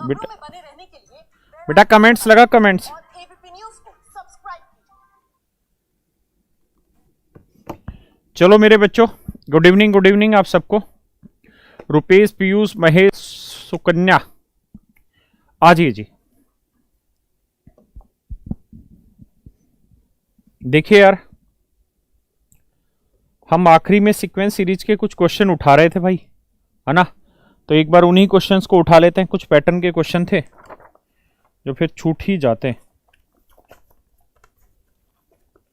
बेटा बेटा कमेंट्स लगा, कमेंट्स। चलो मेरे बच्चों, गुड इवनिंग, गुड इवनिंग आप सबको। रुपेश, पीयूष, महेश, सुकन्या, आ जाइए जी। देखिए यार, हम आखिरी में सीक्वेंस सीरीज के कुछ क्वेश्चन उठा रहे थे भाई, है ना। तो एक बार उन्हीं क्वेश्चंस को उठा लेते हैं। कुछ पैटर्न के क्वेश्चन थे जो फिर छूट ही जाते हैं।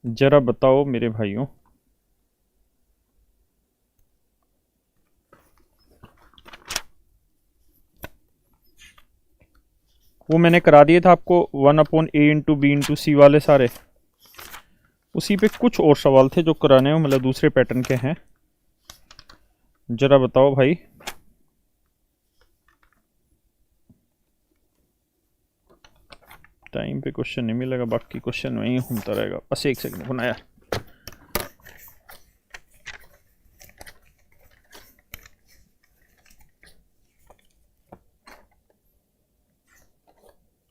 जरा बताओ मेरे भाइयों, वो मैंने करा दिए था आपको 1/a/b/c वाले सारे। उसी पे कुछ और सवाल थे जो कराने हैं, मतलब दूसरे पैटर्न के हैं। जरा बताओ भाई। टाइम पे क्वेश्चन नहीं मिलेगा, बाकी क्वेश्चन वहीं घूमता रहेगा। बस एक सेकंड होना यार।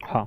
हाँ,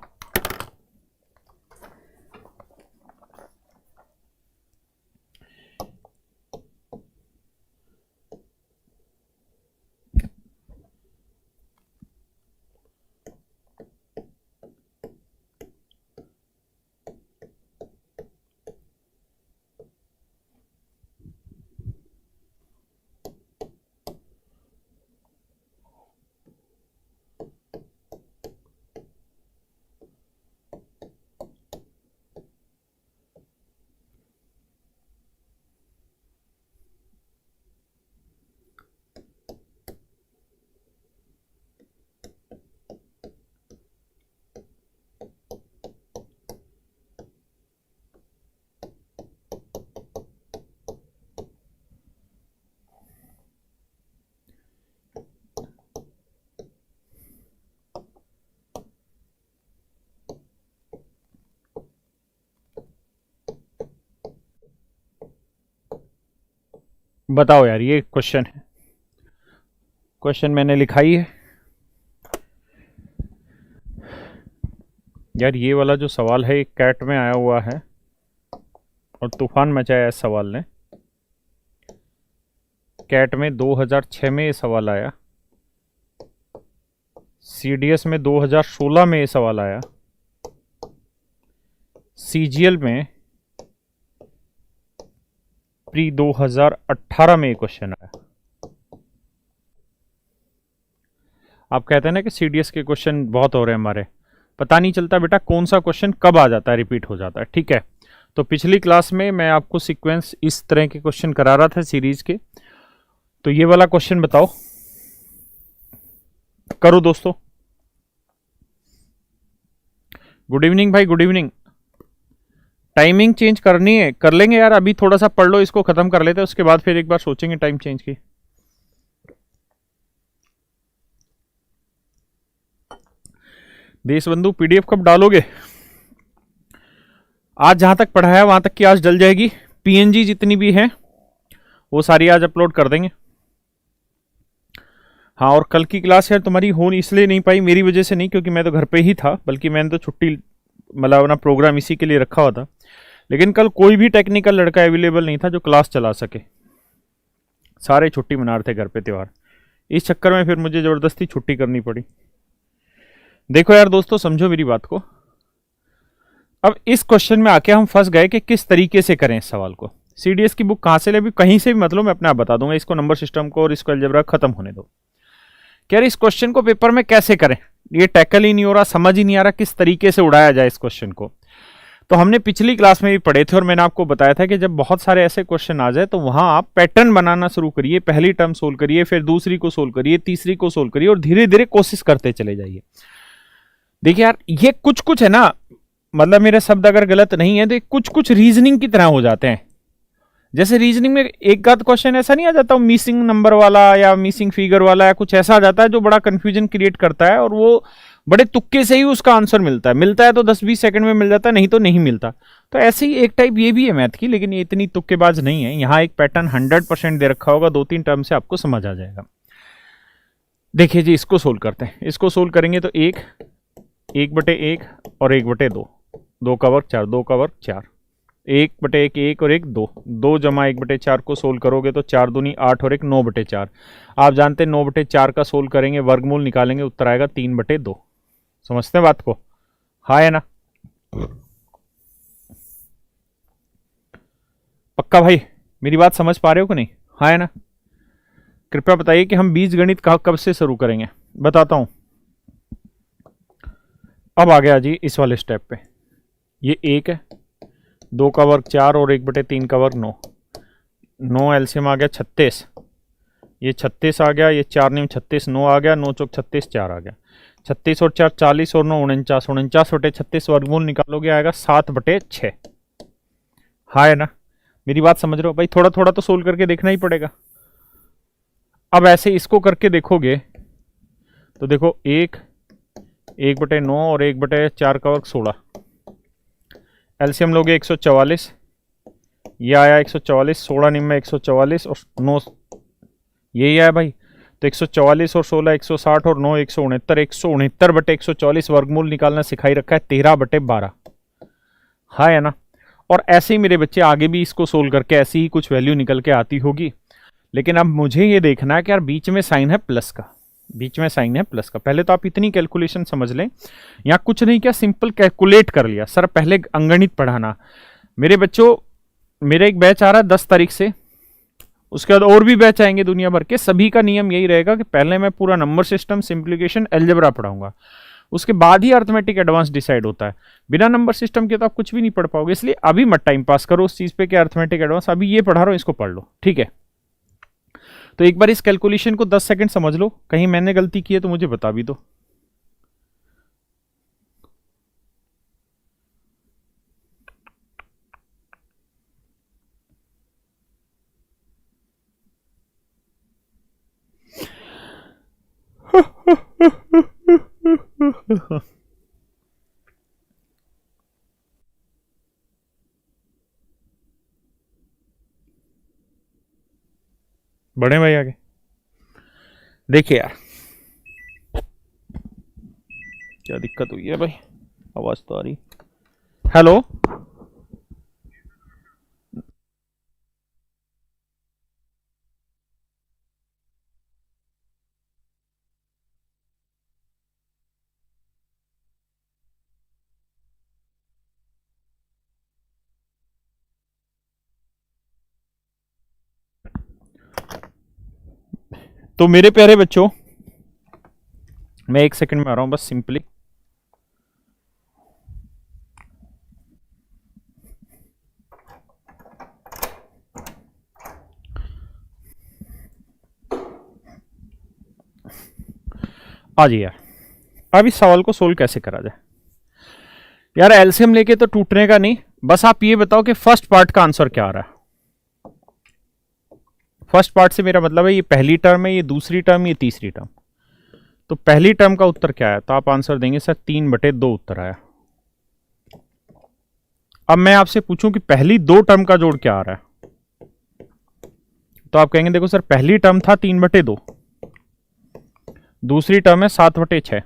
बताओ यार, ये क्वेश्चन है, क्वेश्चन मैंने लिखा ही है यार। ये वाला जो सवाल है, एक कैट में आया हुआ है और तूफान मचाया इस सवाल ने। कैट में 2006 में ये सवाल आया, सीडीएस में 2016 में ये सवाल आया, सीजीएल में प्री 2018 में ये क्वेश्चन आया। आप कहते हैं ना कि सीडीएस के क्वेश्चन बहुत हो रहे हैं हमारे, पता नहीं चलता बेटा कौन सा क्वेश्चन कब आ जाता है, रिपीट हो जाता है। ठीक है, तो पिछली क्लास में मैं आपको सीक्वेंस इस तरह के क्वेश्चन करा रहा था सीरीज के। तो ये वाला क्वेश्चन बताओ, करो दोस्तों। गुड इवनिंग भाई, गुड इवनिंग। टाइमिंग चेंज करनी है, कर लेंगे यार। अभी थोड़ा सा पढ़ लो, इसको खत्म कर लेते हैं, उसके बाद फिर एक बार सोचेंगे टाइम चेंज की। देशबंधु पीडीएफ कब डालोगे? आज जहां तक पढ़ाया वहां तक की आज डल जाएगी। पीएनजी जितनी भी है वो सारी आज अपलोड कर देंगे। हाँ, और कल की क्लास यार तुम्हारी हो इसलिए नहीं पाई, मेरी वजह से नहीं, क्योंकि मैं तो घर पे ही था, बल्कि मैंने तो छुट्टी, मतलब अपना प्रोग्राम इसी के लिए रखा हुआ था। लेकिन कल कोई भी टेक्निकल लड़का अवेलेबल नहीं था जो क्लास चला सके। सारे छुट्टी मना रहे थे घर पे त्यौहार। इस चक्कर में फिर मुझे ज़बरदस्ती छुट्टी करनी पड़ी। देखो यार दोस्तों, समझो मेरी बात को। अब इस क्वेश्चन में आके हम फंस गए कि किस तरीके से करें इस सवाल को। सीडीएस की बुक कहाँ से ले, भी कहीं से भी, मतलब मैं अपने आप बता दूंगा। इसको नंबर सिस्टम को और इसको अलजेब्रा खत्म होने दो। क्या इस क्वेश्चन को पेपर में कैसे करें, ये टैकल ही नहीं हो रहा, समझ ही नहीं आ रहा किस तरीके से उड़ाया जाए इस क्वेश्चन को। तो हमने पिछली क्लास में भी पढ़े थे और मैंने आपको बताया था कि जब बहुत सारे ऐसे क्वेश्चन आ जाए तो वहां आप पैटर्न बनाना शुरू करिए। पहली टर्म सोल्व करिए, फिर दूसरी को सोल्व करिए, तीसरी को सोल्व करिए, और धीरे धीरे कोशिश करते चले जाइए। देखिए यार, ये कुछ कुछ है ना, मतलब मेरे शब्द अगर गलत नहीं है तो कुछ कुछ रीजनिंग की तरह हो जाते हैं। जैसे रीजनिंग में एक आध क्वेश्चन ऐसा नहीं आ जाता मिसिंग नंबर वाला या मिसिंग फिगर वाला या कुछ ऐसा आ जाता है जो बड़ा कंफ्यूजन क्रिएट करता है, और वो बड़े तुक्के से ही उसका आंसर मिलता है तो 10-20 सेकंड में मिल जाता है, नहीं तो नहीं मिलता। तो ऐसे ही एक टाइप ये भी है मैथ की, लेकिन ये इतनी तुक्केबाज नहीं है। यहाँ एक पैटर्न 100% दे रखा होगा, 2-3 टर्म से आपको समझ आ जाएगा। देखिए जी, इसको सोल्व करते हैं। इसको सोल्व करेंगे तो 1/1 और 1/2, 2 का वर्ग 4, 2 का वर्ग 4, 1/1 1 और 1 2, 2 जमा 1/4 को सोल्व करोगे तो 4 दूनी 8 और 1 9/4। आप जानते हैं 9/4 का सोल्व करेंगे, वर्गमूल निकालेंगे, उत्तर आएगा 3/2। समझते हैं बात को? हाँ है ना? पक्का भाई, मेरी बात समझ पा रहे हो कि नहीं? हाँ है ना? कृपया बताइए कि हम बीजगणित कब से शुरू करेंगे। बताता हूं। अब आ गया जी इस वाले स्टेप पे। ये 1 है, 2 का वर्ग 4 और 1/3 का वर्ग 9, 9 एलसीएम आ गया 36, ये 36 आ गया, ये 4 9 36, 9 आ गया, 9 चौक 36, 4 आ गया, 36 और 4 40 और 9 49, 49/36 वर्गमूल निकालोगे आएगा 7/6। हाँ है ना? मेरी बात समझ रहे हो भाई? थोड़ा थोड़ा तो सोल्व करके देखना ही पड़ेगा। अब ऐसे इसको करके देखोगे तो देखो 1/9 और 1/4 का वर्ग 16, एलसीएम लोगे 144, ये आया 144, 16 निम्न 144 और 9 यही आया भाई। तो 144 और 16 160 और 9 169, 169/144 वर्गमूल निकालना सिखाई रखा है 13/12। हाँ है ना? और ऐसे ही मेरे बच्चे आगे भी इसको सोल्व करके ऐसी ही कुछ वैल्यू निकल के आती होगी। लेकिन अब मुझे ये देखना है कि यार बीच में साइन है प्लस का, बीच में साइन है प्लस का। पहले तो आप इतनी कैलकुलेशन समझ लें, यहाँ कुछ नहीं किया, सिंपल कैलकुलेट कर लिया। सर पहले अंगणित पढ़ाना। मेरे बच्चों, मेरा एक बैच आ रहा है 10 तारीख से, उसके बाद और भी बैच आएंगे दुनिया भर के। सभी का नियम यही रहेगा कि पहले मैं पूरा नंबर सिस्टम, सिंप्लीकेशन, अलजेब्रा पढ़ाऊंगा, उसके बाद ही अर्थमेटिक एडवांस डिसाइड होता है। बिना नंबर सिस्टम के तो आप कुछ भी नहीं पढ़ पाओगे। इसलिए अभी मत टाइम पास करो उस चीज पे कि अर्थमेटिक एडवांस, अभी ये पढ़ा रहा हूं, इसको पढ़ लो, ठीक है? तो एक बार इस कैलकुलेशन को 10 सेकंड समझ लो, कहीं मैंने गलती की है तो मुझे बता भी दो। बड़े भाई आगे देखिए यार, क्या दिक्कत हुई है भाई? आवाज तो आ रही। हेलो, तो मेरे प्यारे बच्चों, मैं 1 सेकंड में आ रहा हूं बस, सिंपली आ जाइए यार। अब इस सवाल को सोल्व कैसे करा जाए यार? एलसीएम लेके तो टूटने का नहीं, बस आप ये बताओ कि फर्स्ट पार्ट का आंसर क्या आ रहा है। फर्स्ट पार्ट से मेरा मतलब है ये पहली टर्म है, ये दूसरी टर्म, ये तीसरी टर्म। तो पहली टर्म का उत्तर क्या आया? तो आप आंसर देंगे सर 3/2 उत्तर आया। अब मैं आपसे पूछूं कि पहली 2 टर्म का जोड़ क्या आ रहा है, तो आप कहेंगे देखो सर पहली टर्म था 3/2, दूसरी टर्म है 7/6,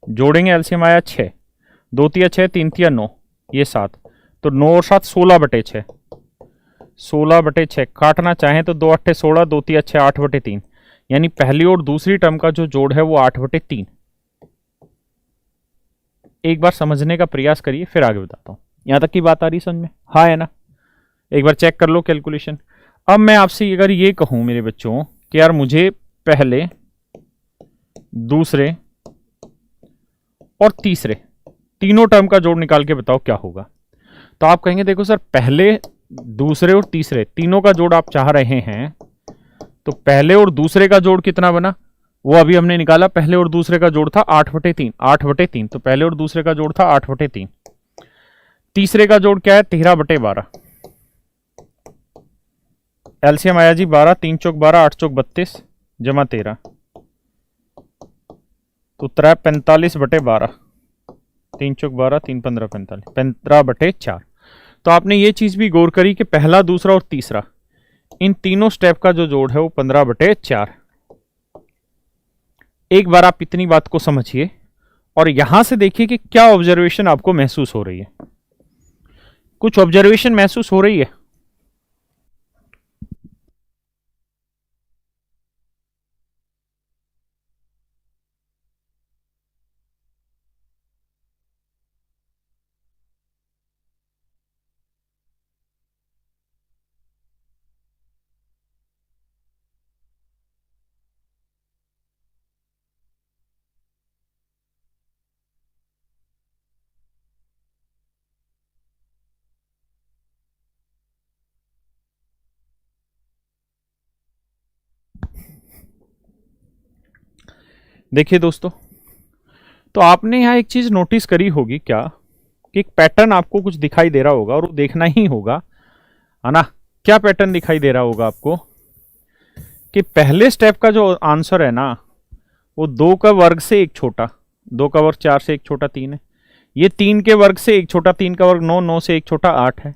जोड़ेंगे एलसीएम आया 6, 2 तिया 6, 3 तिया 9, ये 7, तो 9 और 7 16/6, 16/6 काटना चाहें तो 2 8 16, 2 तिया 6 8/3, यानी पहली और दूसरी टर्म का जो जोड़ है वो 8/3। एक बार समझने का प्रयास करिए, फिर आगे बताता हूं। यहां तक की बात आ रही समझ में? हाँ है ना? एक बार चेक कर लो कैलकुलेशन। अब मैं आपसे अगर ये कहूं मेरे बच्चों कि यार मुझे पहले, दूसरे और तीसरे तीनों टर्म का जोड़ निकाल के बताओ क्या होगा। तो आप कहेंगे देखो सर पहले, दूसरे और तीसरे तीनों का जोड़ आप चाह रहे हैं, तो पहले और दूसरे का जोड़ कितना बना वो अभी हमने निकाला। पहले और दूसरे का जोड़ था 8/3, 8/3, तो पहले और दूसरे का जोड़ था 8/3। तीसरे का जोड़ क्या है? 13/12। एलसीएम आया जी 12, 3 चौक 12, 8 चौक 32 जमा 13, तो उत्तर है 45/12। 3 चौक 12, 3 15 45, 15/4। तो आपने ये चीज भी गौर करी कि पहला, दूसरा और तीसरा इन तीनों स्टेप का जो जोड़ है वो 15/4। एक बार आप इतनी बात को समझिए और यहां से देखिए कि क्या ऑब्जर्वेशन आपको महसूस हो रही है। कुछ ऑब्जर्वेशन महसूस हो रही है? देखिए दोस्तों, तो आपने यहां एक चीज नोटिस करी होगी क्या, कि एक पैटर्न आपको कुछ दिखाई दे रहा होगा और वो देखना ही होगा, है ना। क्या पैटर्न दिखाई दे रहा होगा आपको कि पहले स्टेप का जो आंसर है ना, वो 2 का वर्ग से एक छोटा, 2 का वर्ग 4 से एक छोटा 3 है। ये 3 के वर्ग से एक छोटा 3 का वर्ग 9, 9 से एक छोटा 8 है।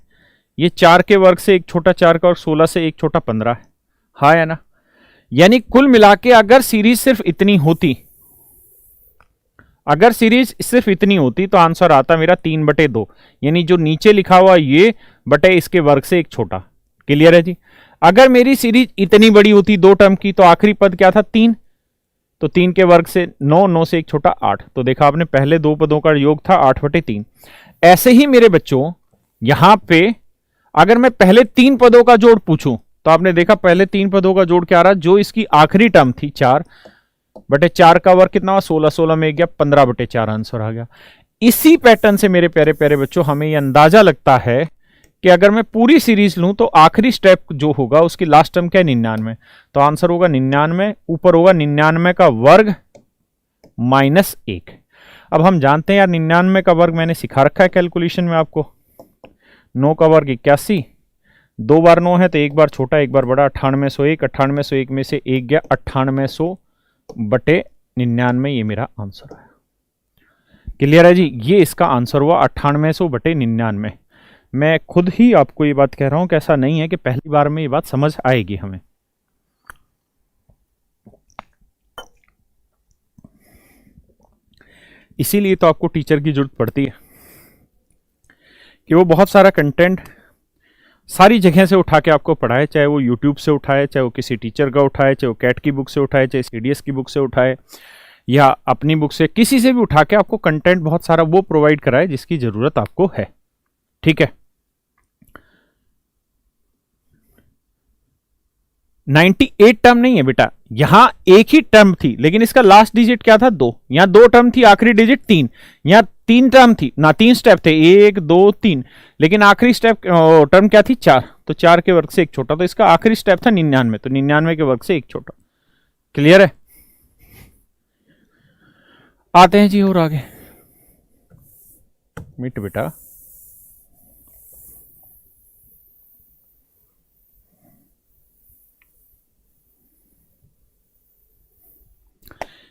ये 4 के वर्ग से एक छोटा 4 का वर्ग 16 से एक छोटा 15 है। हाँ या ना? यानी कुल मिला के अगर सीरीज सिर्फ इतनी होती, अगर सीरीज सिर्फ इतनी होती तो आंसर आता मेरा 3/2, यानी जो नीचे लिखा हुआ ये बटे इसके वर्ग से एक छोटा। क्लियर है जी? अगर मेरी सीरीज इतनी बड़ी होती 2 टर्म की, तो आखिरी पद क्या था? 3। तो 3 के वर्ग से 9, 9 से एक छोटा 8। तो देखा आपने, पहले 2 पदों का योग था 8/3। ऐसे ही मेरे बच्चों यहां पे अगर मैं पहले 3 पदों का जोड़ पूछूं, तो आपने देखा पहले 3 पदों का जोड़ क्या आ रहा, जो इसकी आखिरी टर्म थी 4/4 का वर्ग कितना हुआ? 16, 16 में गया 15/4 आंसर आ गया। इसी पैटर्न से मेरे प्यारे प्यारे बच्चों हमें यह अंदाजा लगता है कि अगर मैं पूरी सीरीज लूं तो आखिरी स्टेप जो होगा उसकी लास्ट टर्म क्या है? 99। तो आंसर होगा 99, ऊपर होगा 99 का वर्ग -1। अब हम जानते हैं यार 99 का वर्ग मैंने सिखा रखा है कैलकुलेशन में आपको। 9 का वर्ग 81, 2 बार 9 है तो एक बार छोटा एक बार बड़ा, 9801। 9801 में से एक गया 9800/99, ये मेरा आंसर है। क्लियर है जी? ये इसका आंसर हुआ 9800/99। मैं खुद ही आपको ये बात कह रहा हूं कि ऐसा नहीं है कि पहली बार में ये बात समझ आएगी हमें। इसीलिए तो आपको टीचर की जरूरत पड़ती है कि वो बहुत सारा कंटेंट सारी जगह से उठा के आपको पढ़ाए, चाहे वो यूट्यूब से उठाए, चाहे वो किसी टीचर का उठाए, चाहे वो कैट की बुक से उठाए, चाहे सीडीएस की बुक से उठाए, या अपनी बुक से, किसी से भी उठा के आपको कंटेंट बहुत सारा वो प्रोवाइड कराए जिसकी जरूरत आपको है। ठीक है? 98 टर्म नहीं है बेटा, यहां एक ही टर्म थी लेकिन इसका लास्ट डिजिट क्या था? 2। यहां 2 टर्म थी, आखिरी डिजिट 3। यहां 3 टर्म थी ना, 3 स्टेप थे, 1 2 3, लेकिन आखिरी स्टेप टर्म क्या थी? 4। तो 4 के वर्ग से एक छोटा, तो इसका आखिरी स्टेप था 99, तो 99 के वर्ग से एक छोटा। क्लियर है? आते हैं जी और आगे। मिट बेटा,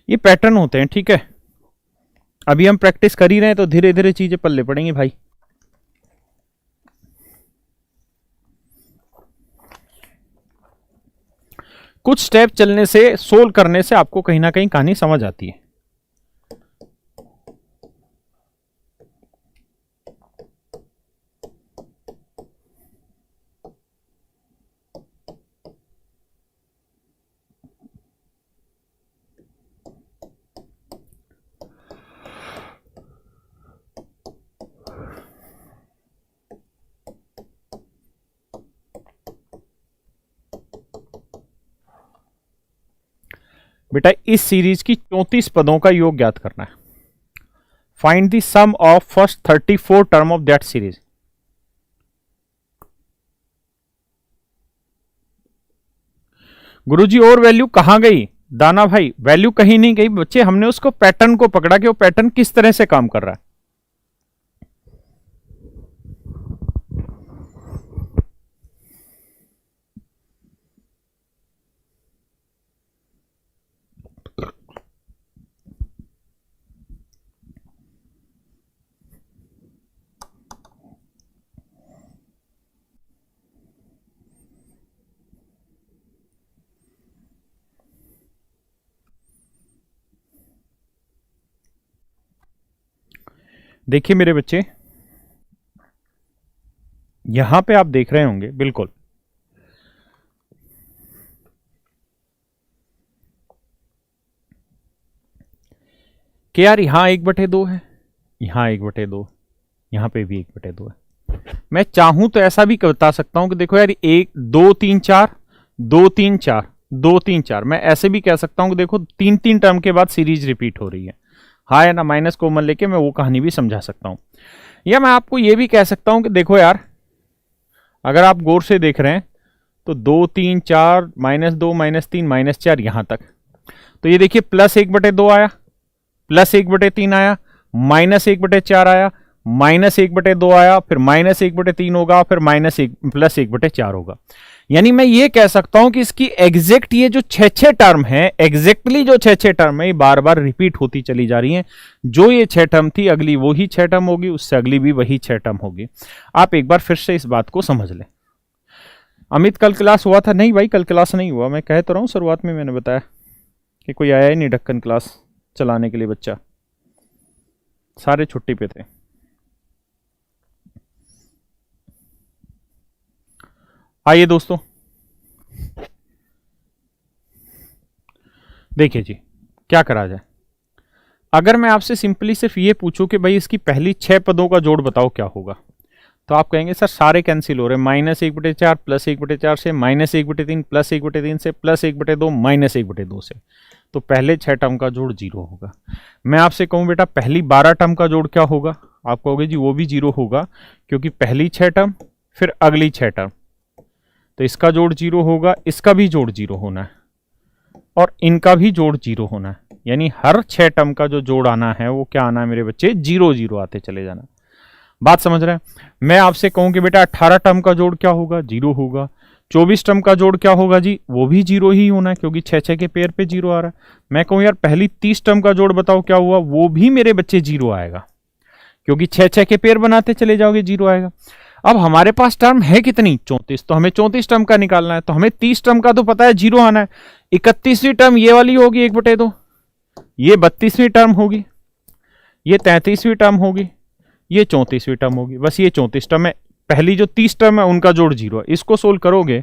ये पैटर्न होते हैं। ठीक है? अभी हम प्रैक्टिस कर ही रहे हैं तो धीरे धीरे चीजें पल्ले पड़ेंगी भाई। कुछ स्टेप चलने से, सोल्व करने से आपको कहीं ना कहीं कहानी समझ आती है। बेटा इस सीरीज की 34 पदों का योग ज्ञात करना है। Find the sum of first 34 term of that series. गुरुजी और वैल्यू कहां गई? दाना भाई, वैल्यू कहीं नहीं गई बच्चे, हमने उसको पैटर्न को पकड़ा कि वो पैटर्न किस तरह से काम कर रहा है। देखिए मेरे बच्चे, यहां पे आप देख रहे होंगे बिल्कुल कि यार यहां 1/2 है, यहां 1/2, यहां पे भी 1/2 है। मैं चाहूं तो ऐसा भी बता सकता हूं कि देखो यार 1 2 3 4 2 3 4 2 3 4, मैं ऐसे भी कह सकता हूं कि देखो 3 टर्म के बाद सीरीज रिपीट हो रही है। हाँ या ना, माइनस कॉमन लेके मैं वो कहानी भी समझा सकता हूं। या मैं आपको ये भी कह सकता हूं कि देखो यार, अगर आप गौर से देख रहे हैं तो 2 3 4 -2 -3 -4 यहां तक, तो ये देखिए +1/2 आया, +1/3 आया, -1/4 आया, -1/2 आया, फिर -1/3 होगा, फिर +1/4 होगा। यानी मैं ये कह सकता हूं कि इसकी एग्जैक्ट ये जो 6 टर्म है, एग्जैक्टली जो 6 टर्म है, ये बार बार रिपीट होती चली जा रही हैं। जो ये 6 टर्म थी, अगली वही 6 टर्म होगी, उससे अगली भी वही 6 टर्म होगी। आप एक बार फिर से इस बात को समझ लें। अमित कल क्लास हुआ था? नहीं भाई, कल क्लास नहीं हुआ। मैं कह तो रहा हूं, शुरुआत में मैंने बताया कि कोई आया ही नहीं ढक्कन क्लास चलाने के लिए, बच्चा सारे छुट्टी पे थे। आइए दोस्तों, देखिए जी क्या करा जाए। अगर मैं आपसे सिंपली सिर्फ ये पूछूं कि भाई इसकी पहली 6 पदों का जोड़ बताओ क्या होगा, तो आप कहेंगे सर सारे कैंसिल हो रहे हैं, -1/4 +1/4 से, -1/3 +1/3 से, +1/2 -1/2 से, तो पहले 6 टर्म का जोड़ 0 होगा। मैं आपसे कहूं बेटा पहली 12 टर्म का जोड़ क्या होगा, आप कहोगे जी वो भी 0 होगा, क्योंकि पहली 6 टर्म फिर अगली 6 टर्म, तो इसका जोड़ 0 होगा, इसका भी जोड़ 0 होना है, और इनका भी जोड़ 0 होना है। यानी हर 6 टर्म का जो जोड़ आना है वो क्या आना है मेरे बच्चे, 0 0 आते चले जाना। बात समझ रहे हैं? मैं आपसे कहूं कि बेटा 18 टर्म का जोड़ क्या होगा, 0 होगा। 24 टर्म का जोड़ क्या होगा जी, वो भी 0 ही होना है, क्योंकि 6 के पेयर पे 0 आ रहा है। मैं कहूं यार पहली 30 टर्म का जोड़ बताओ क्या हुआ, वो भी मेरे बच्चे 0 आएगा, क्योंकि 6 के पेयर बनाते चले जाओगे 0 आएगा। अब हमारे पास टर्म है कितनी, 34, तो हमें 34 टर्म का निकालना है, तो हमें 30 टर्म का तो पता है 0 आना है। 31वीं टर्म ये वाली होगी 1/2, ये 32वीं टर्म होगी, ये 33वीं टर्म होगी, ये 34वीं टर्म होगी, बस ये 34 टर्म है। पहली जो 30 टर्म है उनका जोड़ 0 है। इसको सोल्व करोगे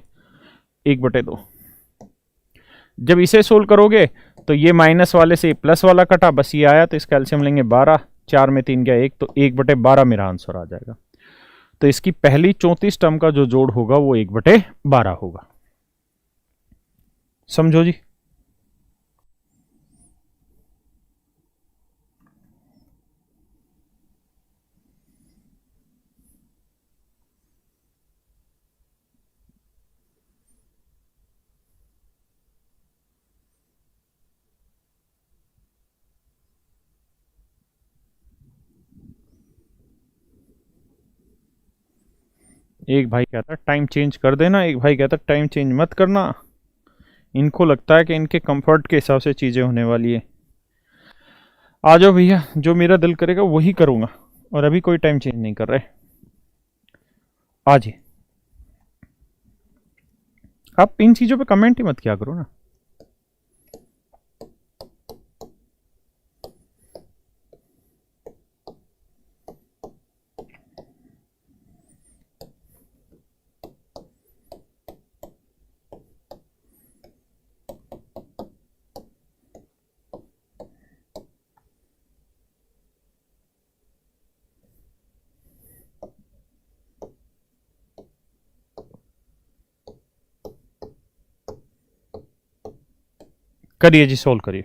1/2, जब इसे सोल्व करोगे तो ये माइनस वाले से प्लस वाला कटा, बस ये आया, तो इसका एलसीएम लेंगे 12, 4 में 3 गया 1, तो 1/12 मेरा आंसर आ जाएगा। तो इसकी पहली 34 टर्म का जो जोड़ होगा वो 1/12 होगा। समझो जी। एक भाई कहता है टाइम चेंज कर देना, एक भाई कहता है टाइम चेंज मत करना। इनको लगता है कि इनके कंफर्ट के हिसाब से चीज़ें होने वाली है। आ जाओ भैया, जो मेरा दिल करेगा वही करूँगा, और अभी कोई टाइम चेंज नहीं कर रहे। आज आप इन चीज़ों पे कमेंट ही मत किया करो ना। करिए जी, सोल्व करिए।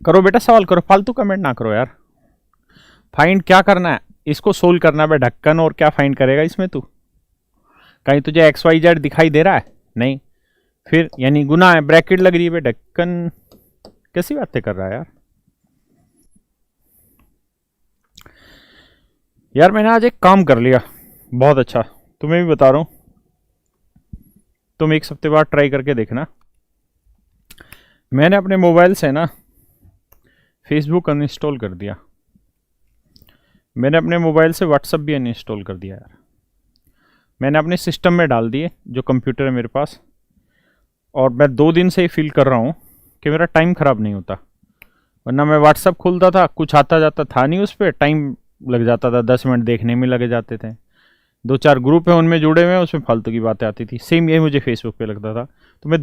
करो बेटा, सवाल करो, फालतू कमेंट ना करो यार। फाइंड क्या करना है, इसको सोल्व करना है ढक्कन, और क्या फाइंड करेगा इसमें तू? कहीं तुझे XYZ दिखाई दे रहा है? नहीं। फिर यानी गुना है, ब्रैकेट लग रही है ढक्कन, कैसी बातें कर रहा है यार। यार मैंने आज एक काम कर लिया, बहुत अच्छा, तुम्हें भी बता रहा हूँ, तुम एक हफ्ते बाद ट्राई करके देखना। मैंने अपने मोबाइल से ना फेसबुक अनइंस्टॉल कर दिया, मैंने अपने मोबाइल से व्हाट्सअप भी अनइंस्टॉल कर दिया यार। मैंने अपने सिस्टम में डाल दिए जो कंप्यूटर है मेरे पास, और मैं 2 दिन से ही फील कर रहा हूँ कि मेरा टाइम ख़राब नहीं होता। वरना मैं व्हाट्सअप खोलता था, कुछ आता जाता था नहीं, उस पर टाइम लग जाता था, 10 मिनट देखने में लगे जाते थे। 2-4 ग्रुप है उनमें जुड़े हुए हैं, उसमें फालतू की बातें आती थी। सेम यही मुझे फेसबुक पे लगता था। तो मैं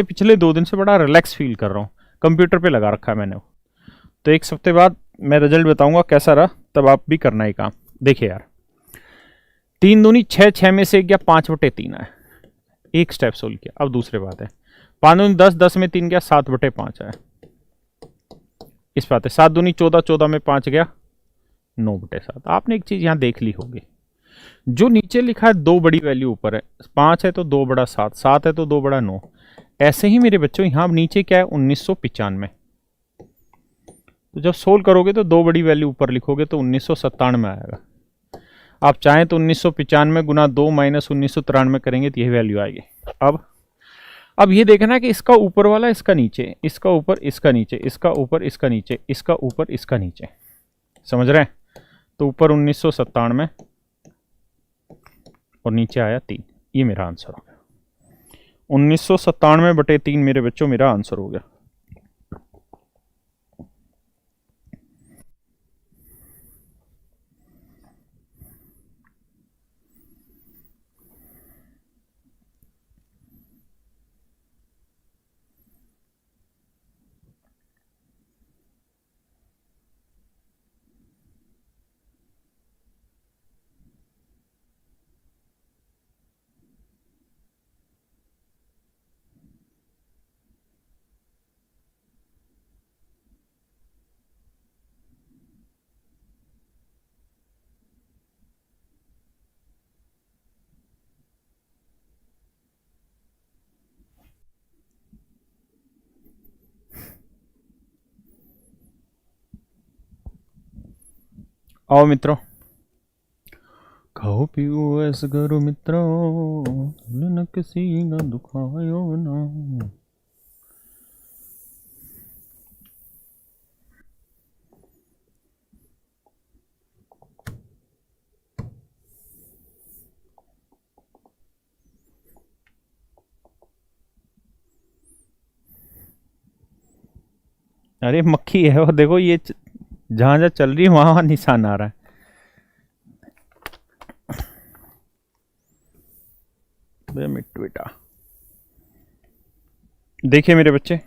पिछले 2 दिन से बड़ा रिलैक्स फील कर रहा हूँ। कंप्यूटर पे लगा रखा है मैंने वो। तो एक हफ्ते बाद मैं रिजल्ट बताऊंगा कैसा रहा, तब आप भी करना ही काम। देखिए यार, 3 दूनी 6, 6 में से एक गया 5/3 है, एक स्टेप सोल्व किया। अब दूसरी बात है, 5 दूनी 10, 10 में 3 गया 7/5 है, इस बात है। 7 दूनी 14, 14 में 5 गया 9/7। आपने एक चीज यहाँ देख ली होगी, जो नीचे लिखा है 2 बड़ी वैल्यू ऊपर है, 5 है तो 2/7, 7 है तो 2/9। ऐसे ही मेरे बच्चों यहाँ नीचे क्या है 1995। तो जब सोल्व करोगे तो 2 बड़ी वैल्यू ऊपर लिखोगे तो 1997 आएगा। आप चाहें तो 1995 गुना 2 माइनस 1993 करेंगे तो यही वैल्यू आएगी। अब ये देखना है कि इसका ऊपर वाला इसका नीचे, इसका ऊपर इसका नीचे, इसका ऊपर इसका नीचे, इसका ऊपर इसका नीचे, समझ रहे हैं? तो ऊपर 1997 और नीचे आया 3, ये मेरा आंसर हो गया। 1997/3 मेरे बच्चों मेरा आंसर हो गया। आओ मित्रों, खाओ पियो ऐस करो मित्रों, न किसी न दुखायो ना। अरे मक्खी है वो, देखो ये जहां जहां चल रही है वहां वहां निशान आ रहा है। मिट्टू बेटा, देखिए मेरे बच्चे,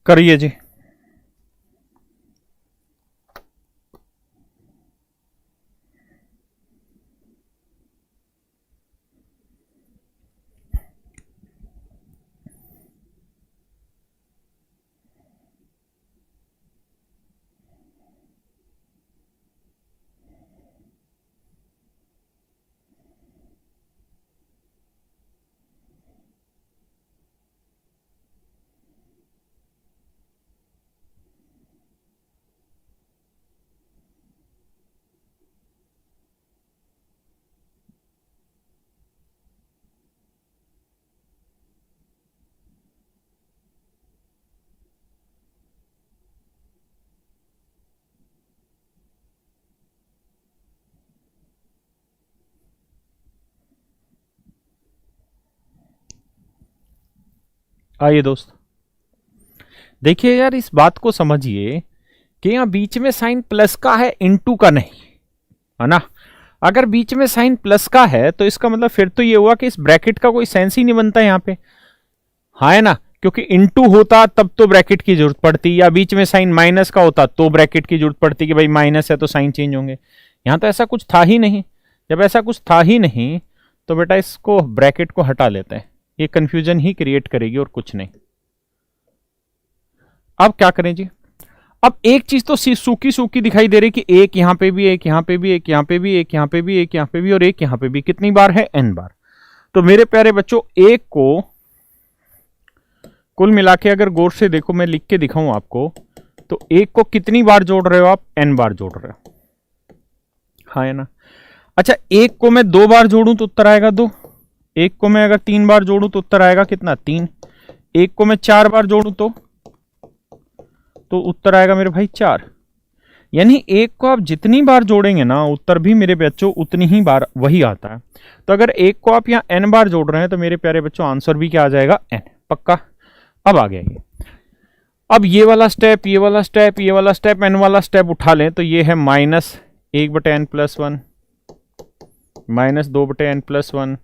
करिए जी। आइए दोस्त, देखिए यार, इस बात को समझिए कि यहाँ बीच में साइन प्लस का है, इनटू का नहीं, है ना। अगर बीच में साइन प्लस का है तो इसका मतलब फिर तो ये हुआ कि इस ब्रैकेट का कोई सेंस ही नहीं बनता यहाँ पे, हाँ है ना, क्योंकि इनटू होता तब तो ब्रैकेट की जरूरत पड़ती, या बीच में साइन माइनस का होता तो ब्रैकेट की जरूरत पड़ती कि भाई माइनस है तो साइन चेंज होंगे। यहाँ तो ऐसा कुछ था ही नहीं। जब ऐसा कुछ था ही नहीं तो बेटा इसको ब्रैकेट को हटा लेते हैं, ये कंफ्यूजन ही क्रिएट करेगी और कुछ नहीं। अब क्या करें जी, अब एक चीज तो सूखी सूखी दिखाई दे रही कि एक यहां पे भी, एक यहां पे भी, एक यहां पे भी, एक यहां पे भी, एक यहां पे भी और एक यहां पे भी, कितनी बार है, n बार। तो मेरे प्यारे बच्चों एक को कुल मिला के अगर गौर से देखो, मैं लिख के दिखाऊं आपको, तो एक को कितनी बार जोड़ रहे हो आप, n बार जोड़ रहे हो, हाँ है ना। अच्छा एक को मैं 2 बार जोड़ूं तो उत्तर आएगा 2, एक को मैं अगर 3 बार जोड़ूं तो उत्तर आएगा कितना, 3, एक को मैं 4 बार जोड़ूं तो उत्तर आएगा मेरे भाई 4। यानी एक को आप जितनी बार जोड़ेंगे ना उत्तर भी मेरे बच्चों उतनी ही बार वही आता है। तो अगर एक को आप यहाँ n बार जोड़ रहे हैं तो मेरे प्यारे बच्चों आंसर भी क्या आ जाएगा, n, पक्का। अब आ गया ये, अब ये वाला स्टेप, ये वाला स्टेप, ये वाला स्टेप, n वाला स्टेप उठा लें तो ये है -1/n+1, -2/n+1,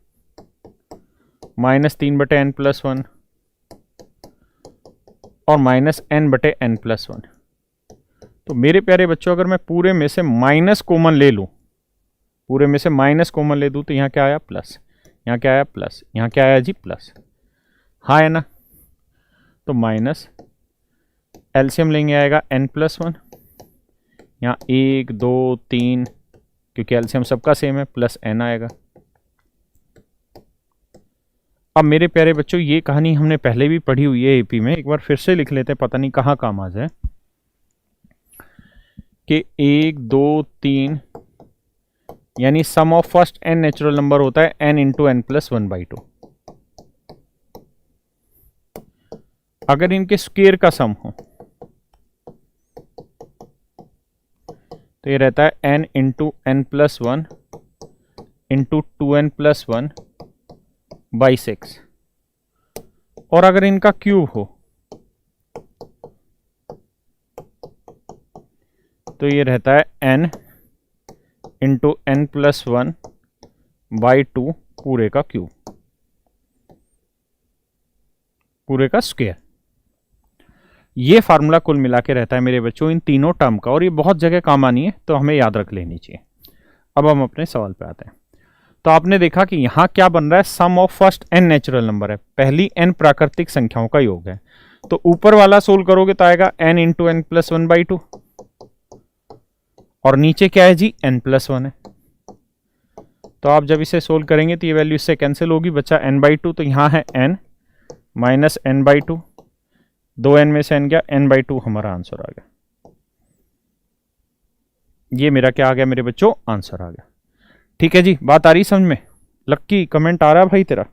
-3/n+1 और -n/n+1। तो मेरे प्यारे बच्चों अगर मैं पूरे में से माइनस कॉमन ले लूं, पूरे में से माइनस कॉमन ले दूं तो यहाँ क्या आया, प्लस, यहाँ क्या आया, प्लस, यहाँ क्या आया जी, प्लस, हाँ है ना। तो माइनस एलसीएम लेंगे आएगा n+1, यहाँ 1 2 3 क्योंकि एलसीएम सबका सेम है, प्लस n आएगा। अब मेरे प्यारे बच्चों ये कहानी हमने पहले भी पढ़ी हुई है एपी में, एक बार फिर से लिख लेते हैं, पता नहीं कहाँ काम आ जाए, कि 1 2 3 यानी sum of first n natural number होता है n इंटू n+1/2। अगर इनके स्क्वायर का सम हो तो ये रहता है n into n+1 into 2n+1/6, और अगर इनका क्यूब हो तो ये रहता है n इंटू n+1/2 पूरे का क्यूब, पूरे का स्क्वायर। ये फार्मूला कुल मिला के रहता है मेरे बच्चों इन तीनों टर्म का, और ये बहुत जगह काम आनी है तो हमें याद रख लेनी चाहिए। अब हम अपने सवाल पे आते हैं। तो आपने देखा कि यहां क्या बन रहा है, sum of first n natural number है, पहली n प्राकृतिक संख्याओं का योग है। तो ऊपर वाला सोल्व करोगे तो आएगा n इंटू n+1/2, और नीचे क्या है जी, n+1 है। तो आप जब इसे सोल्व करेंगे तो ये वैल्यू इससे कैंसिल होगी, बचा n/2, तो यहां है n माइनस n/2, 2n में से n गया, n/2 हमारा आंसर आ गया। ये मेरा क्या आ गया मेरे बच्चों, आंसर आ गया। ठीक है जी, बात आ रही समझ में। लक्की कमेंट आ रहा है भाई तेरा।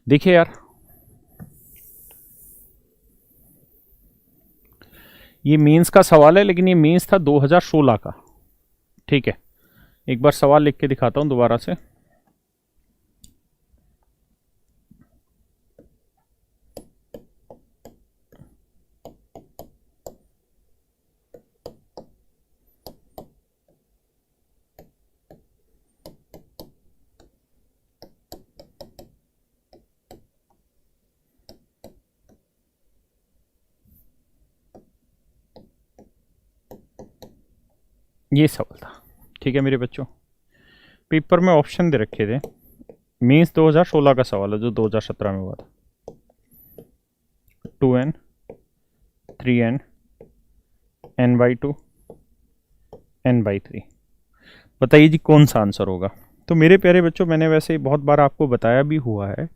देखिए यार, ये मेंस का सवाल है, लेकिन ये मेंस था 2016 का। ठीक है, एक बार सवाल लिख के दिखाता हूं दोबारा से। ये सवाल था, ठीक है मेरे बच्चों, पेपर में ऑप्शन दे रखे थे, मेंस 2016 का सवाल है जो 2017 में हुआ था। 2n 3n n/2 n/3, बताइए जी कौन सा आंसर होगा। तो मेरे प्यारे बच्चों, मैंने वैसे बहुत बार आपको बताया भी हुआ है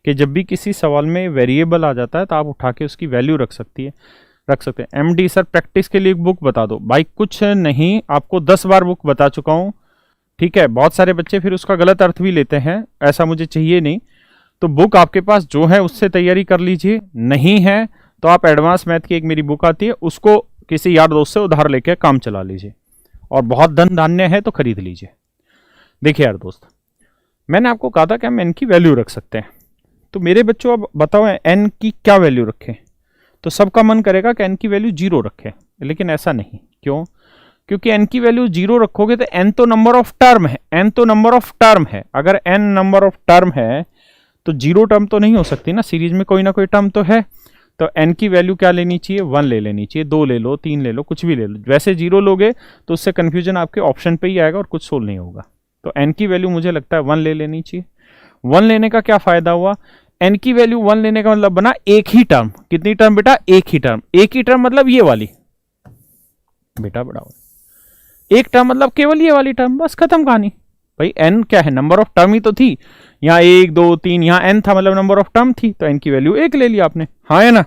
कि जब भी किसी सवाल में वेरिएबल आ जाता है तो आप उठा के उसकी वैल्यू रख सकते हैं। एमडी सर प्रैक्टिस के लिए एक बुक बता दो। भाई कुछ नहीं, आपको 10 बार बुक बता चुका हूँ, ठीक है। बहुत सारे बच्चे फिर उसका गलत अर्थ भी लेते हैं, ऐसा मुझे चाहिए नहीं। तो बुक आपके पास जो है उससे तैयारी कर लीजिए, नहीं है तो आप एडवांस मैथ की एक मेरी बुक आती है, उसको किसी यार दोस्त से उधार लेके काम चला लीजिए, और बहुत धन धान्य है तो खरीद लीजिए। देखिए यार दोस्त, मैंने आपको कहा था कि हम एन की वैल्यू रख सकते हैं। तो मेरे बच्चों अब बताओ एन की क्या वैल्यू रखें। तो सबका मन करेगा कि एन की वैल्यू 0 रखें, लेकिन ऐसा नहीं। क्यों? क्योंकि एन की वैल्यू 0 रखोगे तो एन तो नंबर ऑफ टर्म है, एन तो नंबर ऑफ टर्म है। अगर एन नंबर ऑफ टर्म है तो 0 टर्म तो नहीं हो सकती ना, सीरीज में कोई ना कोई टर्म तो है। तो एन की वैल्यू क्या लेनी चाहिए? 1 ले लेनी चाहिए, 2 ले लो, 3 ले लो, कुछ भी ले लो। वैसे 0 लोगे तो उससे कंफ्यूजन आपके ऑप्शन पे ही आएगा और कुछ सोल्व नहीं होगा। तो एन की वैल्यू मुझे लगता है 1 ले लेनी चाहिए। 1 लेने का क्या फायदा हुआ? एन की वैल्यू 1 लेने का मतलब बना एक ही टर्म। कितनी टर्म बेटा? एक ही टर्म। एक ही टर्म मतलब ये वाली बेटा, बड़ा एक टर्म मतलब केवल ये वाली टर्म, बस खत्म कहानी। भाई एन क्या है? नंबर ऑफ टर्म ही तो थी। यहाँ 1 2 3, यहाँ एन था मतलब नंबर ऑफ टर्म थी, तो एन की वैल्यू 1 ले लिया आपने। हाँ है ना?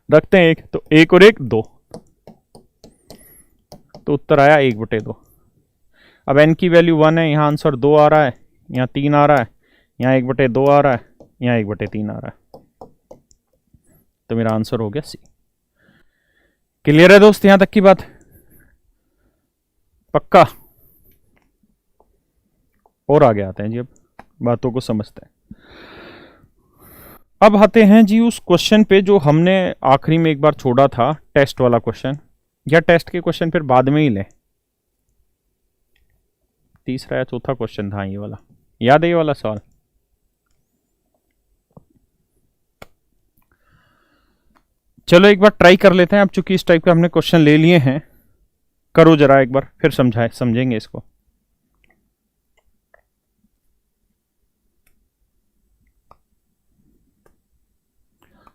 रखते हैं 1, तो 1 और 1 2, तो उत्तर आया 1/2। अब एन की वैल्यू 1 है, यहाँ आंसर 2 आ रहा है, यहाँ 3 आ रहा है, यहाँ 1/2 आ रहा है, यहाँ 1/3 आ रहा है। तो मेरा आंसर हो गया सी। क्लियर है दोस्त यहां तक की बात? पक्का? और आगे आते हैं जी, अब बातों को समझते हैं। अब आते हैं जी उस क्वेश्चन पे जो हमने आखिरी में एक बार छोड़ा था, टेस्ट वाला क्वेश्चन। या टेस्ट के क्वेश्चन फिर बाद में ही लें? तीसरा या चौथा क्वेश्चन था ये वाला, याद है ये वाला सवाल? चलो एक बार ट्राई कर लेते हैं। अब चूंकि इस टाइप के हमने क्वेश्चन ले लिए हैं, करो जरा एक बार, फिर समझेंगे इसको।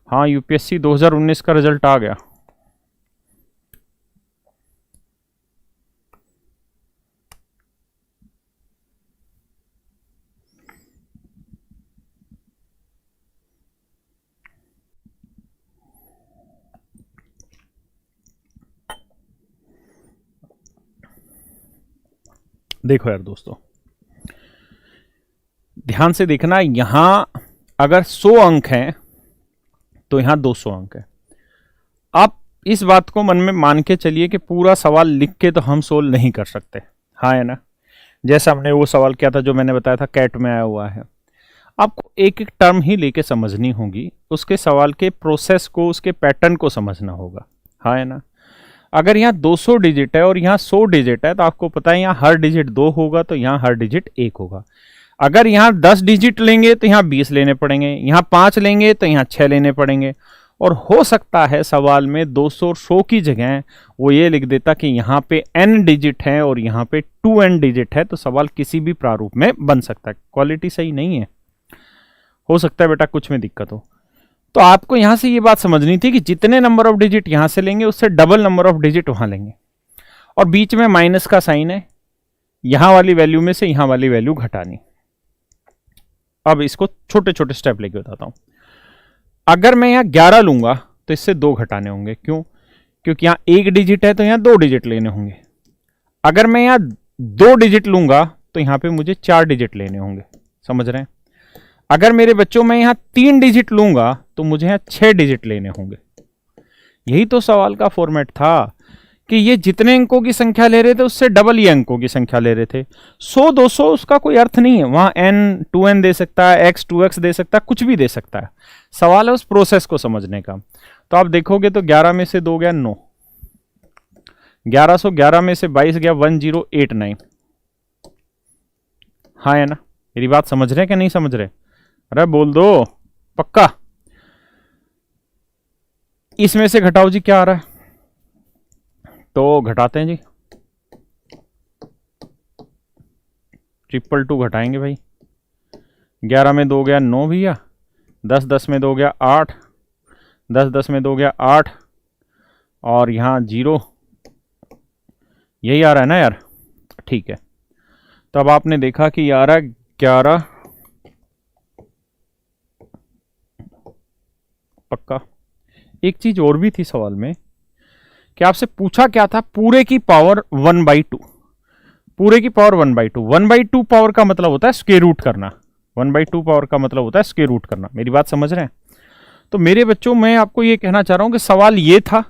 हाँ, यूपीएससी 2019 का रिजल्ट आ गया। देखो यार दोस्तों, ध्यान से देखना, यहां अगर 100 अंक हैं तो यहां 200 अंक है। आप इस बात को मन में मान के चलिए कि पूरा सवाल लिख के तो हम सोल्व नहीं कर सकते। हाँ है ना? जैसा हमने वो सवाल किया था जो मैंने बताया था, कैट में आया हुआ है। आपको एक एक टर्म ही लेके समझनी होगी, उसके सवाल के प्रोसेस को, उसके पैटर्न को समझना होगा। हाँ है ना? अगर यहाँ 200 डिजिट है और यहाँ 100 डिजिट है तो आपको पता है यहाँ हर डिजिट 2 होगा, तो यहाँ हर डिजिट 1 होगा। अगर यहाँ 10 डिजिट लेंगे तो यहाँ 20 लेने पड़ेंगे, यहाँ 5 लेंगे तो यहाँ 6 लेने पड़ेंगे। और हो सकता है सवाल में 200 और 100 की जगह वो ये लिख देता कि यहाँ पे n डिजिट है और यहाँ पे 2n डिजिट है, तो सवाल किसी भी प्रारूप में बन सकता है। क्वालिटी सही नहीं है, हो सकता है बेटा कुछ में दिक्कत हो। तो आपको यहां से ये बात समझनी थी कि जितने नंबर ऑफ डिजिट यहां से लेंगे उससे डबल नंबर ऑफ डिजिट वहां लेंगे, और बीच में माइनस का साइन है, यहां वाली वैल्यू में से यहां वाली वैल्यू घटानी। अब इसको छोटे छोटे स्टेप लेके बताता हूं। अगर मैं यहां 11 लूंगा तो इससे 2 घटाने होंगे। क्यों? क्योंकि यहां 1 डिजिट है तो यहां 2 डिजिट लेने होंगे। अगर मैं यहां 2 डिजिट लूंगा तो यहां पे मुझे 4 डिजिट लेने होंगे। समझ रहे हैं? अगर मेरे बच्चों में यहां 3 डिजिट लूंगा तो मुझे यहां 6 डिजिट लेने होंगे। यही तो सवाल का फॉर्मेट था कि ये जितने अंकों की संख्या ले रहे थे उससे डबल ये अंकों की संख्या ले रहे थे। 100 200 उसका कोई अर्थ नहीं है, वहां n 2n दे सकता है, x 2x दे सकता है, कुछ भी दे सकता है। सवाल है उस प्रोसेस को समझने का। तो आप देखोगे तो 11 में से 2 गया 9, 1111 में से 22 गया 1089। हाँ है ना? मेरी बात समझ रहे हैं कि नहीं समझ रहे? अरे बोल दो पक्का। इसमें से घटाओ जी, क्या आ रहा है? तो घटाते हैं जी, 222 घटाएंगे भाई। 11 में 2 गया 9 भैया, 10 10 में 2 गया 8, 10 10 में 2 गया 8, और यहाँ 0, यही आ रहा है ना यार? ठीक है, तब आपने देखा कि 11 11 पक्का। एक चीज और भी थी सवाल में कि आपसे पूछा क्या था, पूरे की पावर 1/2, पूरे की पावर 1/2। 1/2 पावर का मतलब होता है स्क्वायर रूट करना, 1/2 पावर का मतलब होता है स्क्वायर रूट करना। मेरी बात समझ रहे हैं? तो मेरे बच्चों मैं आपको ये कहना चाह रहा हूं कि सवाल ये था,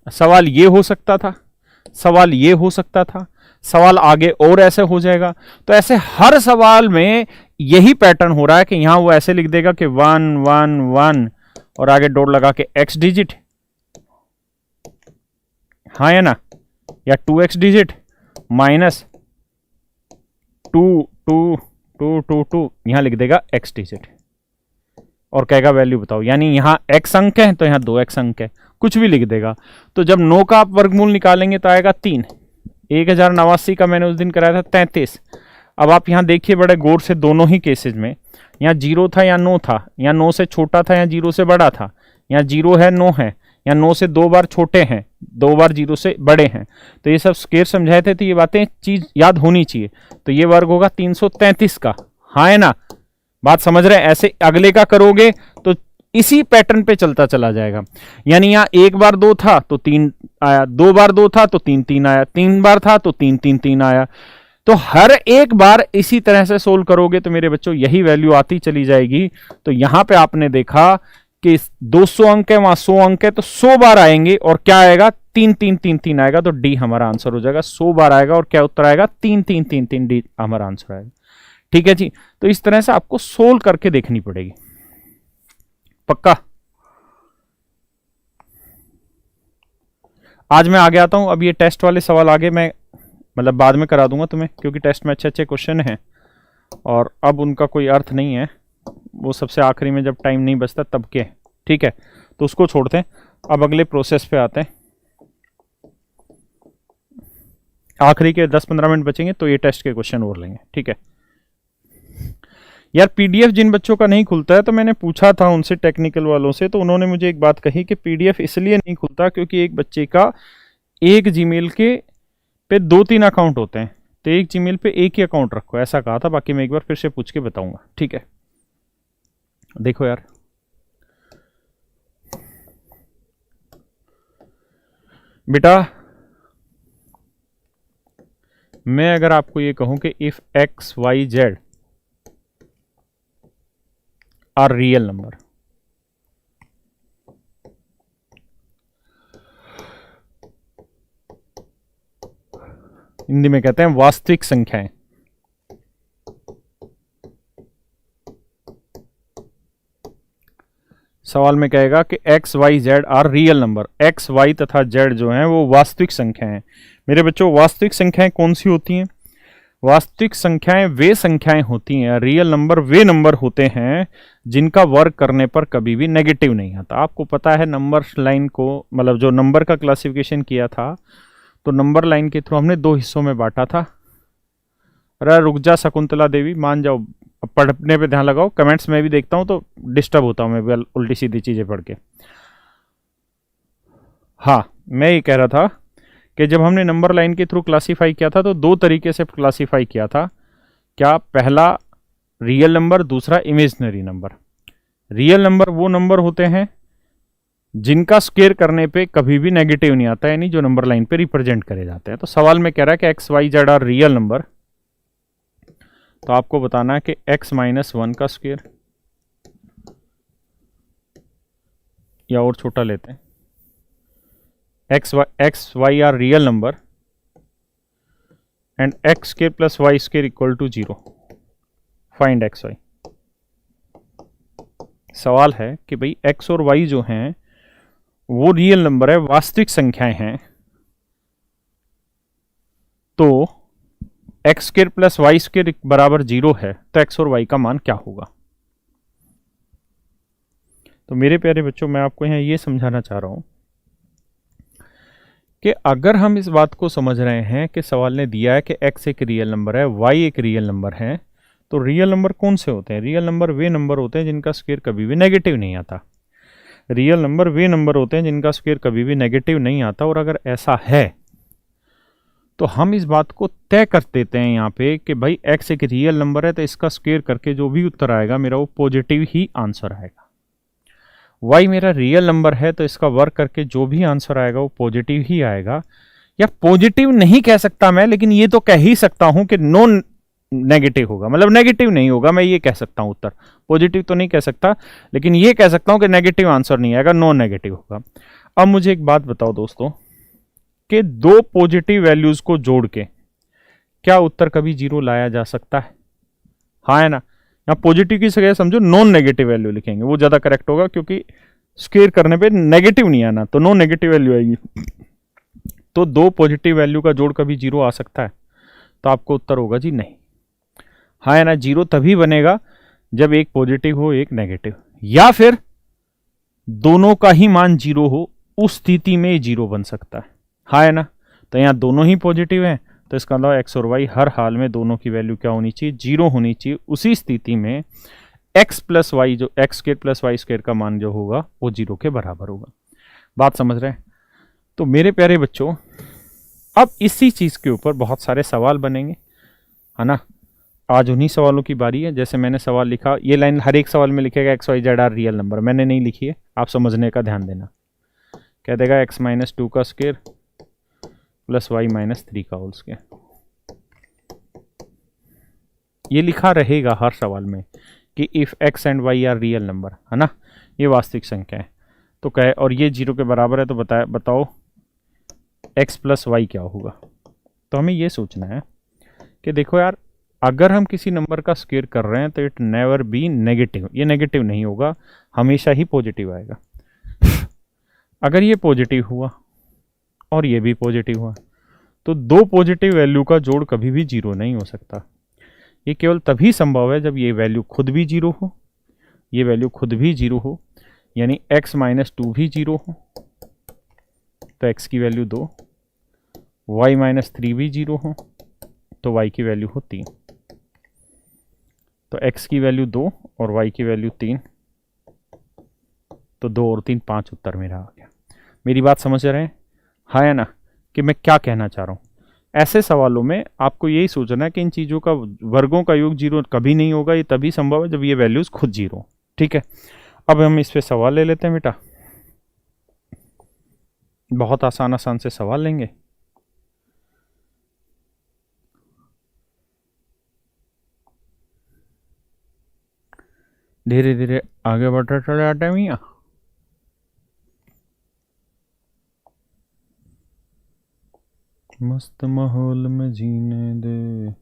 सवाल ये हो सकता था, सवाल ये हो सकता था, सवाल आगे और ऐसे हो जाएगा। तो ऐसे हर सवाल में यही पैटर्न हो रहा है कि यहां वो ऐसे लिख देगा कि 1 1 1 और आगे डॉट लगा के x डिजिट, हाँ है ना, या 2x डिजिट माइनस 2 2 2 2 2 यहां लिख देगा x डिजिट और कहेगा वैल्यू बताओ। यानी यहां x अंक है तो यहां 2x अंक है, कुछ भी लिख देगा। तो जब 9 का आप वर्गमूल निकालेंगे तो आएगा 3। 1089 का मैंने उस दिन कराया था 33। अब आप यहां देखिए बड़े गौर से दोनों ही केसेज में, यहाँ 0 था या 9 था, यहाँ 9 से छोटा था या 0 से बड़ा था, यहाँ 0 है 9 है, या 9 से 2 बार छोटे हैं 2 बार 0 से बड़े हैं। तो ये सब स्क्वायर समझाए थे, तो ये बातें चीज याद होनी चाहिए। तो ये वर्ग होगा 333 का, हाँ है ना, बात समझ रहे हैं? ऐसे अगले का करोगे तो इसी पैटर्न पे चलता चला जाएगा। यानी यहाँ 1 बार 2 था तो 3 आया, 2 बार 2 था तो 3 3 आया, 3 बार था तो 3 3 3 आया। तो हर एक बार इसी तरह से सोल्व करोगे तो मेरे बच्चों यही वैल्यू आती चली जाएगी। तो यहां पे आपने देखा कि 200 अंक है, वहां 100 अंक है, तो 100 बार आएंगे और क्या आएगा, 3 3 3 3 आएगा। तो डी हमारा आंसर हो जाएगा। 100 बार आएगा और क्या उत्तर आएगा, 3 3 3 3, डी हमारा आंसर आएगा। ठीक है जी। तो इस तरह से आपको सोल्व करके देखनी पड़ेगी, पक्का। आज मैं आगे आता हूं। अब ये टेस्ट वाले सवाल आगे मैं मतलब बाद में करा दूंगा तुम्हें, क्योंकि टेस्ट में अच्छे अच्छे क्वेश्चन हैं और अब उनका कोई अर्थ नहीं है, वो सबसे आखिरी में जब टाइम नहीं बचता तब के। ठीक है, तो उसको छोड़ते हैं, अब अगले प्रोसेस पे आते हैं। आखिरी के 10-15 मिनट बचेंगे तो ये टेस्ट के क्वेश्चन और लेंगे। ठीक है यार, पीडीएफ जिन बच्चों का नहीं खुलता है, तो मैंने पूछा था उनसे, टेक्निकल वालों से, तो उन्होंने मुझे एक बात कही कि पीडीएफ इसलिए नहीं खुलता क्योंकि एक बच्चे का एक जीमेल के पे 2-3 अकाउंट होते हैं, तो एक जीमेल पे एक ही अकाउंट रखो, ऐसा कहा था। बाकी मैं एक बार फिर से पूछ के बताऊंगा। ठीक है, देखो यार, बेटा मैं अगर आपको ये कहूं कि if X Y Z are real number, Hindi में कहते हैं वास्तविक संख्याएं, सवाल में कहेगा कि x Y Z are real number, X Y तथा जेड जो हैं वो वास्तविक संख्याएं हैं। मेरे बच्चों, वास्तविक संख्याएं कौन सी होती हैं? वास्तविक संख्याएं वे संख्याएं होती हैं, रियल नंबर वे नंबर होते हैं जिनका वर्ग करने पर कभी भी नेगेटिव नहीं आता। आपको पता है नंबर लाइन को, मतलब जो नंबर का क्लासिफिकेशन किया था, तो नंबर लाइन के थ्रू हमने 2 हिस्सों में बांटा था। अरे रुक जा शकुंतला देवी, मान जाओ, अब पढ़ने पे ध्यान लगाओ। कमेंट्स में भी देखता हूं तो डिस्टर्ब होता हूं मैं उल्टी सीधी चीजें पढ़ के। हाँ, मैं ये कह रहा था कि जब हमने नंबर लाइन के थ्रू क्लासीफाई किया था तो 2 तरीके से क्लासीफाई किया था। क्या? पहला रियल नंबर, दूसरा इमेजिनरी नंबर। रियल नंबर वो नंबर होते हैं जिनका स्क्वायर करने पे कभी भी नेगेटिव नहीं आता, यानी जो नंबर लाइन पे रिप्रेजेंट करे जाते हैं। तो सवाल में कह रहा है कि x Y Z are real number, तो आपको बताना है कि x - 1 का स्क्वायर, या और छोटा लेते हैं, x y are real number and x square plus y square equal to 0, find x y. सवाल है कि भाई x और y जो हैं वो रियल नंबर है, वास्तविक संख्याएं हैं, तो x square plus y square बराबर 0 है, तो एक्स और वाई का मान क्या होगा? तो मेरे प्यारे बच्चों, मैं आपको यहां ये समझाना चाह रहा हूं कि अगर हम इस बात को समझ रहे हैं कि सवाल ने दिया है कि एक्स एक रियल नंबर है, वाई एक रियल नंबर है, तो रियल नंबर कौन से होते हैं? रियल नंबर वे नंबर होते हैं जिनका स्क्वायर कभी भी नेगेटिव नहीं आता। रियल नंबर वे नंबर होते हैं जिनका स्क्वायर कभी भी नेगेटिव नहीं आता। और अगर ऐसा है तो हम इस बात को तय कर देते हैं यहाँ पे कि भाई x एक रियल नंबर है तो इसका स्क्वायर करके जो भी उत्तर आएगा मेरा वो पॉजिटिव ही आंसर आएगा। y मेरा रियल नंबर है तो इसका वर्क करके जो भी आंसर आएगा वो पॉजिटिव ही आएगा। या पॉजिटिव नहीं कह सकता मैं, लेकिन ये तो कह ही सकता हूं कि नॉन नेगेटिव होगा, मतलब नेगेटिव नहीं होगा, मैं ये कह सकता हूं। उत्तर पॉजिटिव तो नहीं कह सकता, लेकिन ये कह सकता हूं कि नेगेटिव आंसर नहीं आएगा, नॉन नेगेटिव होगा। अब मुझे एक बात बताओ दोस्तों कि दो पॉजिटिव वैल्यूज को जोड़ के क्या उत्तर कभी जीरो लाया जा सकता है? हाँ है ना। यहाँ पॉजिटिव की जगह समझो नॉन नेगेटिव वैल्यू लिखेंगे, वो ज्यादा करेक्ट होगा, क्योंकि स्क्वायर करने पे नेगेटिव नहीं आना, तो नॉन नेगेटिव वैल्यू आएगी। तो दो पॉजिटिव वैल्यू का जोड़ कभी जीरो आ सकता है? तो आपको उत्तर होगा जी नहीं। हाँ है ना, जीरो तभी बनेगा जब एक पॉजिटिव हो एक नेगेटिव, या फिर दोनों का ही मान जीरो हो, उस स्थिति में जीरो बन सकता है। हाँ है ना। तो यहाँ दोनों ही पॉजिटिव हैं, तो इसका मतलब एक्स और वाई हर हाल में दोनों की वैल्यू क्या होनी चाहिए? जीरो होनी चाहिए। उसी स्थिति में एक्स प्लस वाई, जो x square plus y square का मान जो होगा वो जीरो के बराबर होगा। बात समझ रहे हैं? तो मेरे प्यारे बच्चों, अब इसी चीज के ऊपर बहुत सारे सवाल बनेंगे, है ना। आज उन्हीं सवालों की बारी है। जैसे मैंने सवाल लिखा, ये लाइन हर एक सवाल में लिखेगा x Y Z are real number, मैंने नहीं लिखी है, आप समझने का ध्यान देना। कह देगा एक्स माइनस टू का square plus y minus three का होल स्क्वायर, ये लिखा रहेगा हर सवाल में कि if x and y are real number, है ना, ये वास्तविक संख्या है। तो कहे और ये जीरो के बराबर है, तो बताओ एक्स प्लस वाई क्या होगा। तो हमें ये सोचना है कि देखो यार, अगर हम किसी नंबर का स्क्वायर कर रहे हैं तो इट नेवर बी नेगेटिव, ये नेगेटिव नहीं होगा, हमेशा ही पॉजिटिव आएगा। अगर ये पॉजिटिव हुआ और ये भी पॉजिटिव हुआ, तो दो पॉजिटिव वैल्यू का जोड़ कभी भी जीरो नहीं हो सकता। ये केवल तभी संभव है जब ये वैल्यू खुद भी जीरो हो, ये वैल्यू खुद भी जीरो हो, यानी x माइनस टू भी जीरो हो, तो x की वैल्यू 2, y माइनस थ्री भी जीरो हो, तो y की वैल्यू हो 3। तो x की वैल्यू 2 और y की वैल्यू 3, तो 2 और 3 5 उत्तर मेरा आ गया। मेरी बात समझ रहे हैं? हाँ या ना, कि मैं क्या कहना चाह रहा हूँ। ऐसे सवालों में आपको यही सोचना है कि इन चीज़ों का वर्गों का योग जीरो कभी नहीं होगा, ये तभी संभव है जब ये वैल्यूज खुद जीरो। ठीक है, अब हम इस पे सवाल ले लेते हैं बेटा। बहुत आसान आसान से सवाल लेंगे। धीरे धीरे आगे बढ़ते चले जाते हैं मियाँ। मस्त माहौल में जीने दे।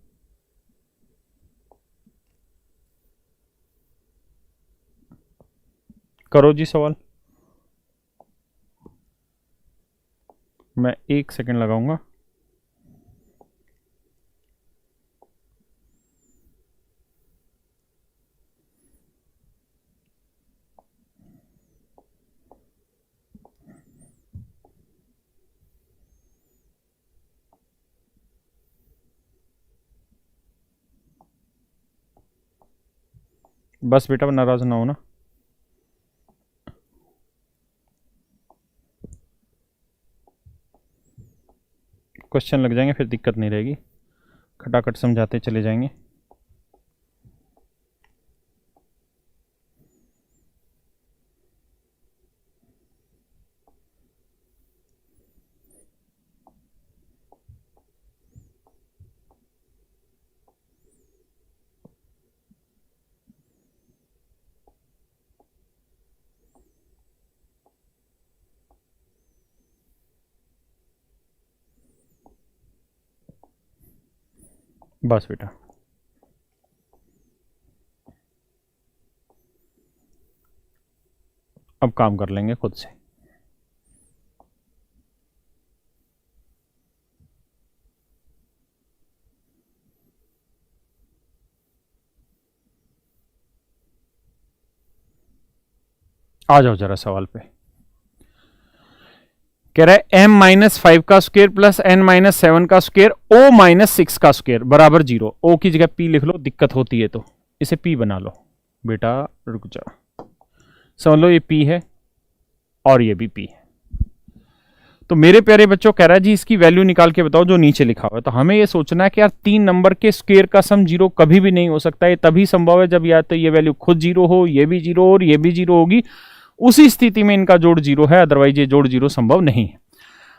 करो जी सवाल। मैं 1 सेकंड लगाऊंगा। बस बेटा नाराज ना हो ना। क्वेश्चन लग जाएंगे फिर दिक्कत नहीं रहेगी, खटाखट समझाते चले जाएंगे। बस बेटा, अब काम कर लेंगे खुद से। आ जाओ जरा सवाल पे। कह रहा है m माइनस फाइव का square plus n minus seven का स्क्वायर o माइनस सिक्स का स्क्वायर बराबर जीरो। o की जगह p लिख लो, दिक्कत होती है तो इसे p बना लो। बेटा रुक जा, समझ लो ये p है और ये भी p है। तो मेरे प्यारे बच्चों कह रहा है जी इसकी वैल्यू निकाल के बताओ जो नीचे लिखा हुआ है। तो हमें ये सोचना है कि यार 3 नंबर के स्क्वायर का सम जीरो कभी भी नहीं हो सकता है, तभी संभव है जब या तो ये वैल्यू खुद जीरो हो, ये भी जीरो हो और ये भी जीरो होगी, उसी स्थिति में इनका जोड़ जीरो है, अदरवाइज ये जोड़ जीरो संभव नहीं है।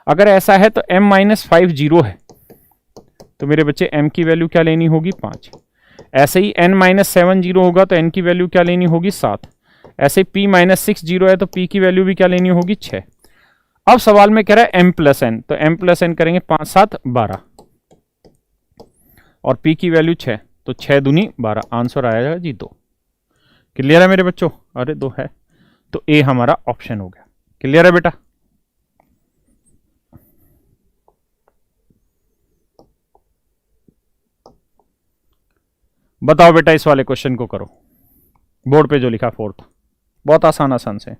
अगर ऐसा है तो m-5 जीरो है, तो मेरे बच्चे m की वैल्यू क्या लेनी होगी 5। ऐसे ही n-7 जीरो होगा तो n की वैल्यू क्या लेनी होगी 7। ऐसे p-6 जीरो है तो p की वैल्यू भी क्या लेनी होगी 6। अब सवाल में कह रहा है m+n, तो m+n करेंगे 5 7 12 और p की वैल्यू 6, तो 6 दूनी 12, आंसर आएगा जी 2। क्लियर है मेरे बच्चों? अरे 2 है, तो ए हमारा ऑप्शन हो गया। क्लियर है बेटा? बताओ बेटा, इस वाले क्वेश्चन को करो, बोर्ड पे जो लिखा 4th, बहुत आसान आसान से।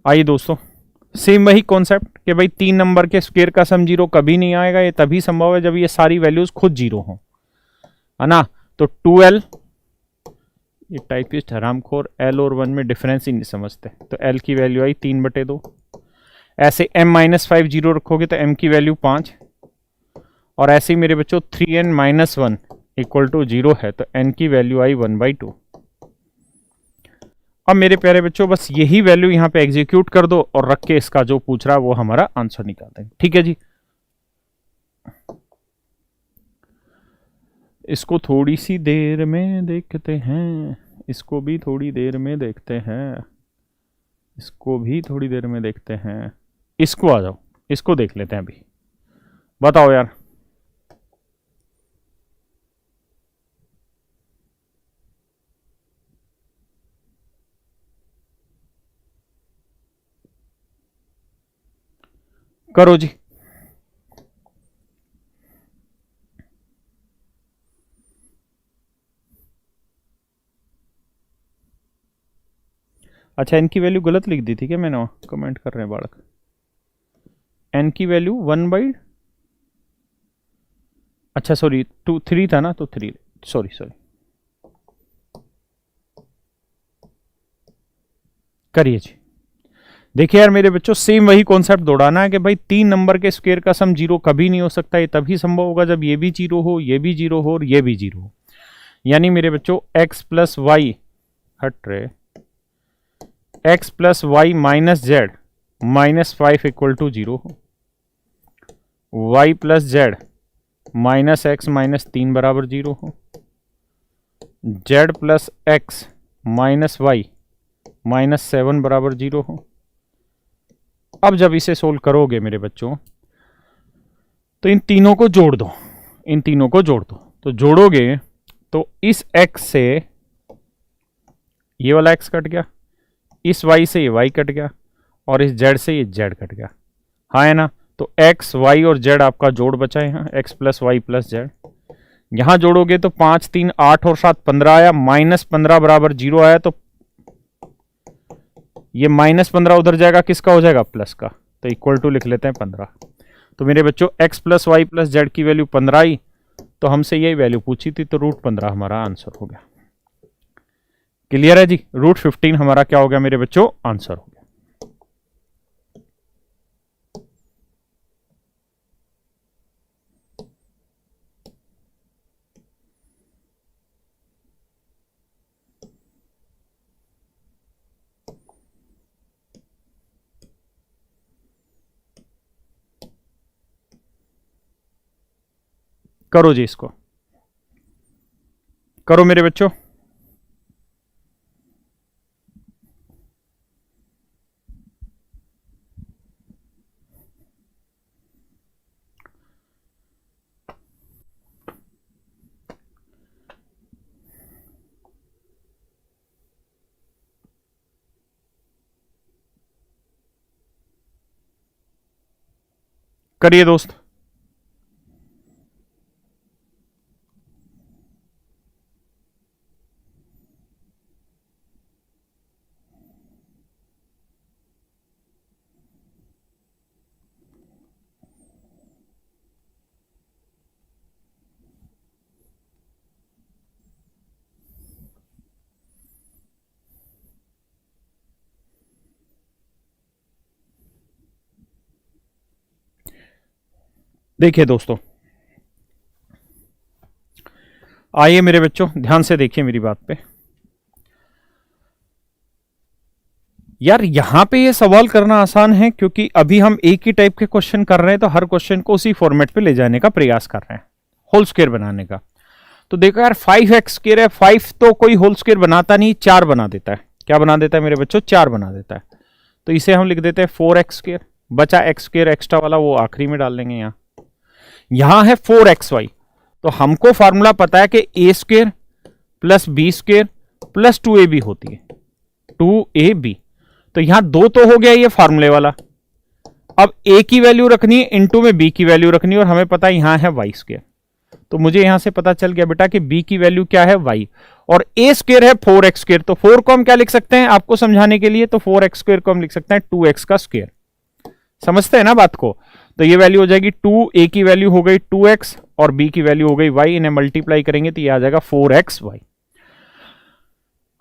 आइए दोस्तों, सेम वही कॉन्सेप्ट कि भाई 3 नंबर के स्क्वायर का सम जीरो कभी नहीं आएगा, ये तभी संभव है जब ये सारी वैल्यूज खुद जीरो हो, है ना। तो 2l, ये टाइपिस्ट हरामखोर l और 1 में डिफरेंस ही नहीं समझते, तो l की वैल्यू आई 3/2। ऐसे m-5 जीरो रखोगे तो m की वैल्यू 5, और ऐसे ही मेरे बच्चों 3n-1 इक्वल टू 0 है, तो n की वैल्यू आई 1/2। अब मेरे प्यारे बच्चों बस यही वैल्यू यहां पे एग्जीक्यूट कर दो और रख के इसका जो पूछ रहा है वो हमारा आंसर निकाल देंगे। ठीक है जी, इसको थोड़ी सी देर में देखते हैं, इसको भी थोड़ी देर में देखते हैं, इसको भी थोड़ी देर में देखते हैं, इसको आ जाओ, इसको देख लेते हैं अभी। बताओ यार, करो जी। अच्छा, n की वैल्यू गलत लिख दी थी क्या मैंने? कमेंट कर रहे हैं बालक, n की वैल्यू 1/, अच्छा सॉरी 3 था ना, तो 3, सॉरी सॉरी, करिए जी। देखिए यार मेरे बच्चों, सेम वही कॉन्सेप्ट दौड़ाना है कि भाई 3 नंबर के स्क्वायर का सम जीरो कभी नहीं हो सकता, ये तभी संभव होगा जब ये भी जीरो हो, ये भी जीरो हो और ये भी जीरो हो। यानी मेरे बच्चों x प्लस वाई, हट रहे, x plus y minus z -5 equal to 0 हो, y प्लस जेड -x -3 बराबर 0 हो, z plus x minus y -7 बराबर 0 हो। अब जब इसे सोल्व करोगे मेरे बच्चों तो इन तीनों को जोड़ दो, इन तीनों को जोड़ दो, तो जोड़ोगे तो इस x से ये वाला x कट गया, इस y से ये y कट गया और इस z से ये z कट गया, हाँ है ना। तो x y और z आपका जोड़ बचा है, यहाँ x plus y plus z। यहां जोड़ोगे तो 5 3 8 और 7 15 आया, -15 बराबर 0 आया, तो ये -15 उधर जाएगा, किसका हो जाएगा? प्लस का, तो इक्वल टू लिख लेते हैं 15। तो मेरे बच्चों x plus y plus z की वैल्यू 15 आई, तो हमसे यही वैल्यू पूछी थी, तो √15 हमारा आंसर हो गया। क्लियर है जी? √15 हमारा क्या हो गया मेरे बच्चों? आंसर हो गया। करो जी, इसको करो मेरे बच्चों। करिए दोस्त। देखिए दोस्तों, आइए मेरे बच्चों ध्यान से देखिए मेरी बात पे। यार यहां पे ये सवाल करना आसान है क्योंकि अभी हम एक ही टाइप के क्वेश्चन कर रहे हैं, तो हर क्वेश्चन को उसी फॉर्मेट पे ले जाने का प्रयास कर रहे हैं, होल स्क्वायर बनाने का। तो देखो यार 5x स्क्वायर है, 5 तो कोई होल स्क्वायर बनाता नहीं, 4 बना देता है। क्या बना देता है मेरे बच्चों? 4 बना देता है। तो इसे हम लिख देते हैं 4x स्क्वायर। बचा x स्क्वायर एक्स्ट्रा वाला, वो आखिरी में डाल देंगे। यहां है 4xy, तो हमको फॉर्मूला पता है कि a square plus b square plus 2ab होती है, 2ab। तो यहां 2 तो हो गया ये फार्मूले वाला। अब a की वैल्यू रखनी है, इनटू में b की वैल्यू रखनी है, और हमें पता है यहां है y स्क्वायर। तो मुझे यहां से पता चल गया बेटा कि b की वैल्यू क्या है? y, और a स्क्वायर है 4x स्क्वायर। तो 4 को हम क्या लिख सकते हैं आपको समझाने के लिए? तो 4x स्क्वायर को हम लिख सकते हैं 2x का स्क्वायर। समझते हैं ना बात को? तो ये वैल्यू हो जाएगी 2, a की वैल्यू हो गई 2x और b की वैल्यू हो गई y। इन्हें मल्टीप्लाई करेंगे तो ये आ जाएगा 4xy।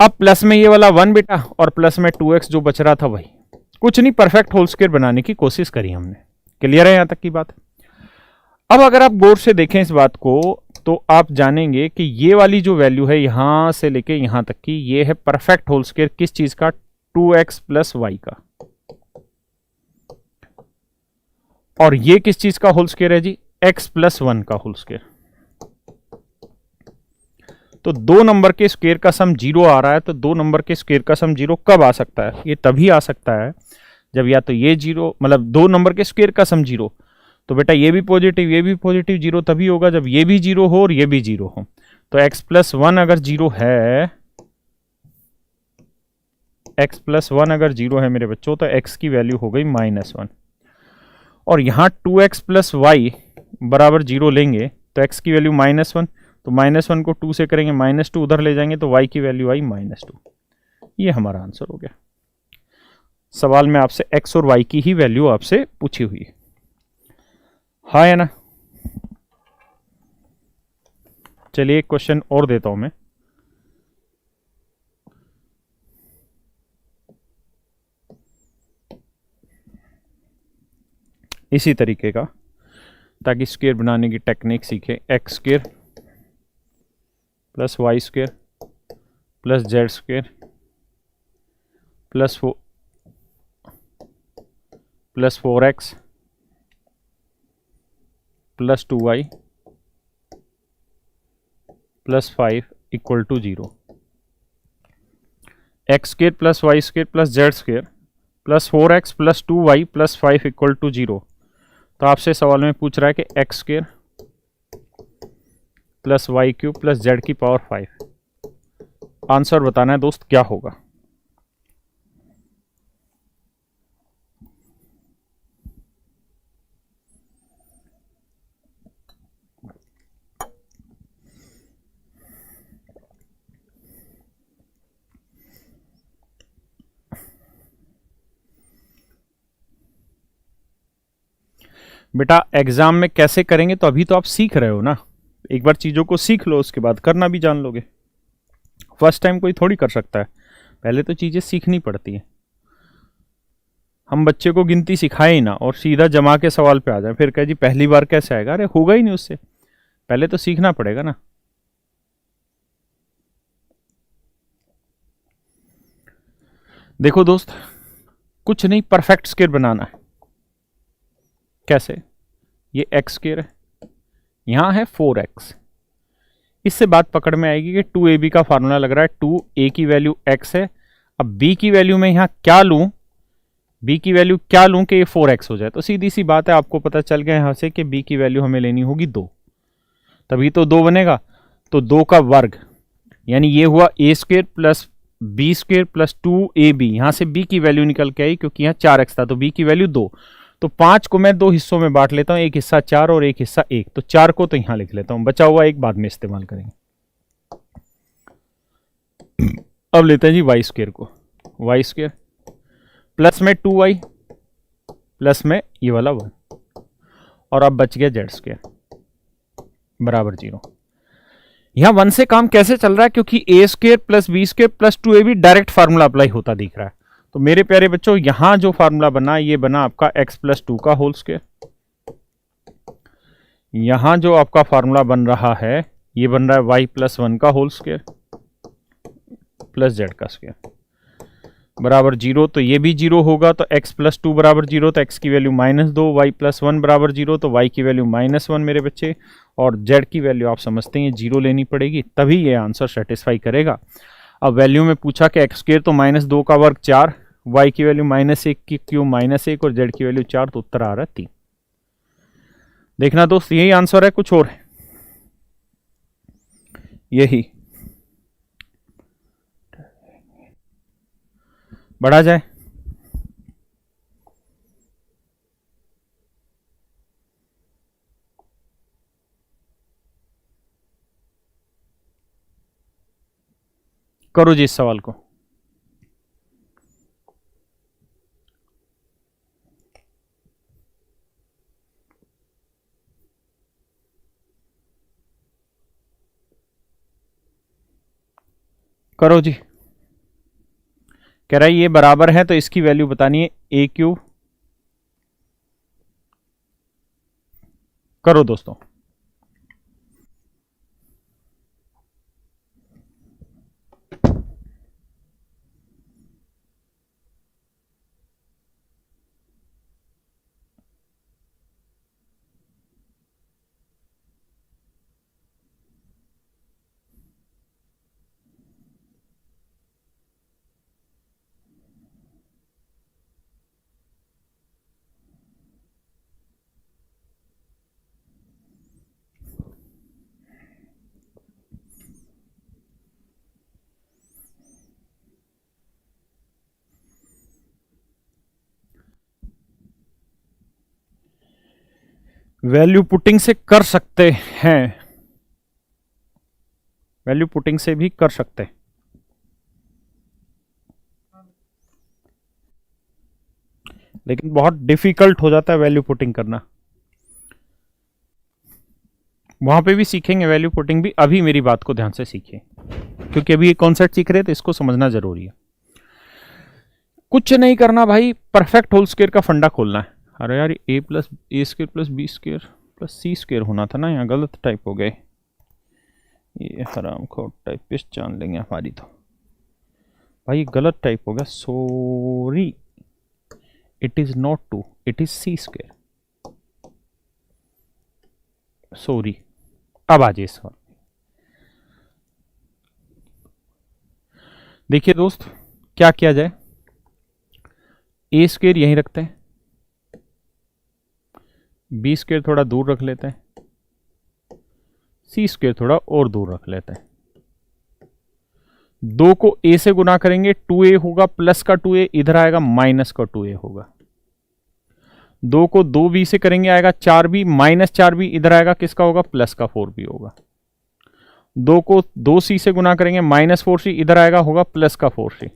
अब प्लस में ये वाला 1 बेटा, और प्लस में 2x जो बच रहा था वही। कुछ नहीं, परफेक्ट होल स्क्वायर बनाने की कोशिश करी हमने। क्लियर है यहां तक की बात? अब अगर आप गौर से देखें इस बात को, तो आप जानेंगे कि ये वाली जो वैल्यू है यहां से लेके यहां तक की, ये है परफेक्ट होल स्क्वायर। किस चीज का? 2x प्लस y का। और ये किस चीज का होल स्क्वायर है जी? x प्लस 1 का होल स्क्वायर। तो 2 नंबर के स्क्वायर का सम 0 आ रहा है, तो 2 नंबर के स्क्वायर का सम 0 कब आ सकता है? ये तभी आ सकता है जब या तो ये 0, मतलब 2 नंबर के स्क्वायर का सम 0, तो बेटा ये भी पॉजिटिव ये भी पॉजिटिव, 0 तभी होगा जब ये भी 0 हो और ये भी 0 हो। तो x प्लस 1 अगर 0 है, x प्लस 1 अगर 0 है मेरे बच्चों, तो x की वैल्यू हो गई -1। और यहां 2x प्लस वाई बराबर 0 लेंगे तो x की वैल्यू -1, तो -1 को 2 से करेंगे, -2 उधर ले जाएंगे तो y की वैल्यू आई -2। ये हमारा आंसर हो गया। सवाल में आपसे x और y की ही वैल्यू आपसे पूछी हुई है, हाँ है ना? चलिए एक क्वेश्चन और देता हूं मैं। इसी तरीके का, ताकि स्क्वायर बनाने की टेक्निक सीखे। x square plus y square plus z square plus 4x plus 2y plus 5 equal to 0। X square plus y square plus z square plus 4x plus 2y plus 5 equal to 0। तो आपसे सवाल में पूछ रहा है कि x square plus y cube plus z की power 5। Answer बताना है दोस्त क्या होगा। बेटा एग्जाम में कैसे करेंगे? तो अभी तो आप सीख रहे हो ना, एक बार चीजों को सीख लो, उसके बाद करना भी जान लोगे। फर्स्ट टाइम कोई थोड़ी कर सकता है, पहले तो चीजें सीखनी पड़ती है। हम बच्चे को गिनती सिखाए ही ना और सीधा जमा के सवाल पे आ जाए, फिर कहे जी पहली बार कैसे आएगा? अरे होगा ही नहीं उससे, पहले तो सीखना पड़ेगा ना। देखो दोस्त, कुछ नहीं, परफेक्ट स्क्वायर बनाना है। कैसे? ये एक्स स्क्वायर है, यहां है 4x। इससे बात पकड़ में आएगी कि 2ab का फार्मूला लग रहा है, 2a की वैल्यू x है। अब b की वैल्यू में यहां क्या लूं? b की वैल्यू क्या लूं कि ये 4x हो जाए? तो सीधी सी बात है, आपको पता चल गया यहां से कि b की वैल्यू हमें लेनी होगी 2, तभी तो 2 बनेगा। तो 2 का वर्ग, यानी ये हुआ a square plus b square plus 2ab। यहां से b की वैल्यू निकल के आई क्योंकि यहाँ 4x था, तो b की वैल्यू 2। तो 5 को मैं 2 हिस्सों में बांट लेता हूं, एक हिस्सा 4 और एक हिस्सा 1। तो 4 को तो यहां लिख लेता हूं, बचा हुआ एक बाद में इस्तेमाल करेंगे। अब लेते हैं जी वाई स्क्वायर को, वाई स्क्वायर प्लस में 2y प्लस में ये वाला 1, और अब बच गया जेड स्क्वायर बराबर 0। यहां 1 से काम कैसे चल रहा है? क्योंकि a square plus b square plus 2ab direct formula apply होता दिख रहा है। तो मेरे प्यारे बच्चों, यहां जो फार्मूला बना ये बना आपका x प्लस 2 का होल स्क्वायर। यहां जो आपका फार्मूला बन रहा है ये बन रहा है y प्लस 1 का होल स्क्वायर प्लस z का स्क्वायर बराबर 0, तो ये भी 0 होगा, तो x प्लस 2 बराबर 0, तो x की वैल्यू -2, y प्लस 1 बराबर 0, तो y की वैल्यू -1 मेरे बच्चे, और z की वैल्यू आप समझते हैं 0 लेनी पड़ेगी, तभी ये आंसर सेटिस्फाई करेगा। अब वैल्यू में पूछा कि x स्क्वायर तो -2 का वर्ग 4, y की वैल्यू -1 की क्यूब -1 और z की वैल्यू 4, तो उत्तर आ रहा है 3। देखना दोस्त, यही आंसर है, कुछ और है? यही बढ़ा जाए। करो जी इस सवाल को। करो जी। कह रहा है ये बराबर है, तो इसकी वैल्यू बतानी है ए क्यूब। करो दोस्तों। वैल्यू पुटिंग से कर सकते हैं, वैल्यू पुटिंग से भी कर सकते हैं, लेकिन बहुत डिफिकल्ट हो जाता है वैल्यू पुटिंग करना। वहां पे भी सीखेंगे वैल्यू पुटिंग भी, अभी मेरी बात को ध्यान से सीखिए, क्योंकि अभी ये कॉन्सेप्ट सीख रहे हैं तो इसको समझना जरूरी है। कुछ नहीं करना भाई, परफेक्ट होल स्क्वायर का फंडा खोलना है। अरे यार a plus a square plus b square plus c square होना था ना, यहाँ गलत टाइप हो गए, ये हराम खोर टाइपिस्ट जान लेंगे हमारी तो। भाई गलत टाइप हो गया, sorry, it is not 2, it is c square, sorry. अब आ जाइए सवाल। देखिए दोस्त, क्या किया जाए, ए स्क्वायर यहीं रखते हैं, बी स्क्वायर थोड़ा दूर रख लेते हैं, सी स्क्वायर थोड़ा और दूर रख लेते हैं। 2 को a से गुना करेंगे 2a होगा, प्लस का 2a इधर आएगा, माइनस का 2a होगा। 2 को 2b से करेंगे आएगा 4b, माइनस 4b इधर आएगा, किसका होगा, प्लस का 4b होगा। 2 को 2c से गुना करेंगे, माइनस 4c इधर आएगा, होगा प्लस का 4c,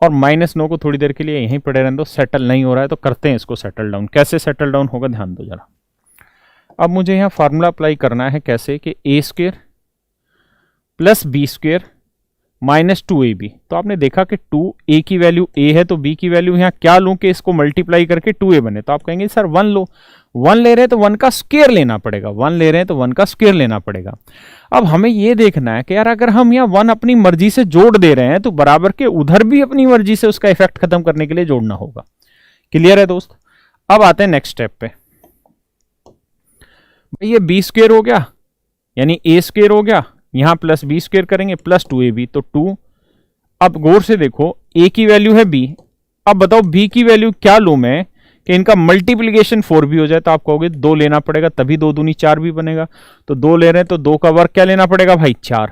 और -9 को थोड़ी देर के लिए यहीं पड़े रहने दो, सेटल नहीं हो रहा है तो करते हैं इसको सेटल डाउन। कैसे सेटल डाउन होगा ध्यान दो जरा। अब मुझे यहाँ फार्मूला अप्लाई करना है, कैसे कि a square plus b square minus 2ab। तो आपने देखा कि 2a की वैल्यू a है, तो b की वैल्यू यहाँ क्या लूं कि इसको मल्टीप्लाई करके 2a बने, तो आप कहेंगे सर 1 लो, 1 ले रहे हैं तो 1 का स्क्वायर लेना पड़ेगा, 1 ले रहे हैं तो 1 का स्क्वायर लेना पड़ेगा। अब हमें यह देखना है कि यार अगर हम यहाँ 1 अपनी मर्जी से जोड़ दे रहे हैं तो बराबर के उधर भी अपनी मर्जी से उसका इफेक्ट खत्म करने के लिए जोड़ना होगा। क्लियर है दोस्त? अब आते हैं नेक्स्ट स्टेप पे। ये बी स्क्वायर हो गया, यानी ए स्क्वायर हो गया, यहां प्लस बी स्क्वायर करेंगे प्लस 2ab, तो 2। अब गौर से देखो, a की वैल्यू है b, अब बताओ b की वैल्यू क्या लूं मैं कि इनका मल्टीप्लीकेशन 4b हो जाए, तो आप कहोगे 2 लेना पड़ेगा, तभी 2 दूनी 4 भी बनेगा। तो 2 ले रहे हैं तो 2 का वर्ग क्या लेना पड़ेगा भाई, 4।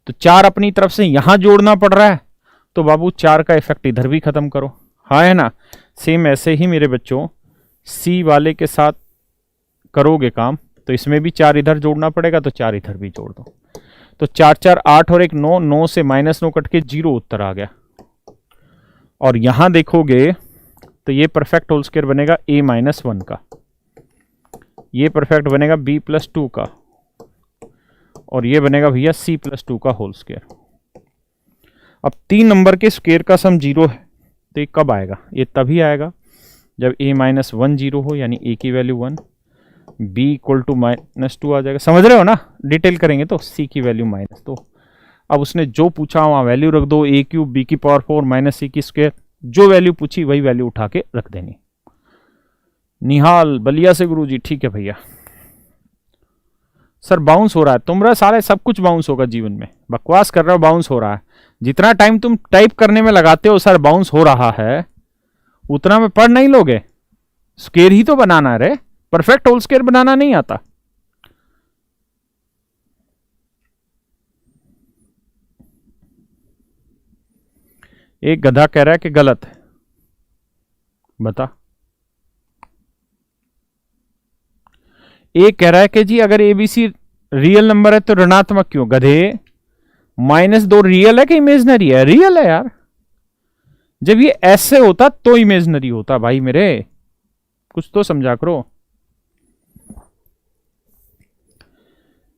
तो 4 अपनी तरफ से यहां जोड़ना पड़ रहा है, तो बाबू 4 का इफेक्ट इधर भी खत्म करो, हाँ है ना। सेम ऐसे ही मेरे बच्चों सी वाले के साथ करोगे काम, तो इसमें भी 4 इधर जोड़ना पड़ेगा, तो 4 इधर भी जोड़ दो। तो 4 4 8 और 1 9, 9 से -9 कट के 0 उत्तर आ गया। और यहां देखोगे तो ये परफेक्ट होल स्क्वायर बनेगा a-1 का, ये परफेक्ट बनेगा b+2 का, और ये बनेगा भैया c+2 का होल स्क्वायर। अब 3 नंबर के स्क्वायर का सम 0 है, तो ये कब आएगा, ये तभी आएगा जब a-1 0 हो, यानी a की वैल्यू 1, बी इक्वल टू -2 आ जाएगा। समझ रहे हो ना, डिटेल करेंगे तो सी की वैल्यू -2। अब उसने जो पूछा वहां वैल्यू रख दो, ए क्यूब बी की पावर 4 माइनस सी की स्क्वायर, जो वैल्यू पूछी वही वैल्यू उठा के रख देनी। निहाल बलिया से गुरुजी, ठीक है भैया। सर बाउंस हो रहा है, तुम्हारा सारे सब कुछ बाउंस होगा जीवन में, बकवास कर रहे हो, बाउंस हो रहा है। जितना टाइम तुम टाइप करने में लगाते हो सर बाउंस हो रहा है, उतना में पढ़ नहीं लोगे। स्क्वायर ही तो बनाना है रे, परफेक्ट होल स्क्वायर बनाना नहीं आता। एक गधा कह रहा है कि गलत है, बता। एक कह रहा है कि जी अगर एबीसी रियल नंबर है तो ऋणात्मक क्यों? गधे, -2 रियल है कि इमेजनरी है? रियल है यार। जब ये ऐसे होता तो इमेजनरी होता भाई मेरे, कुछ तो समझा करो।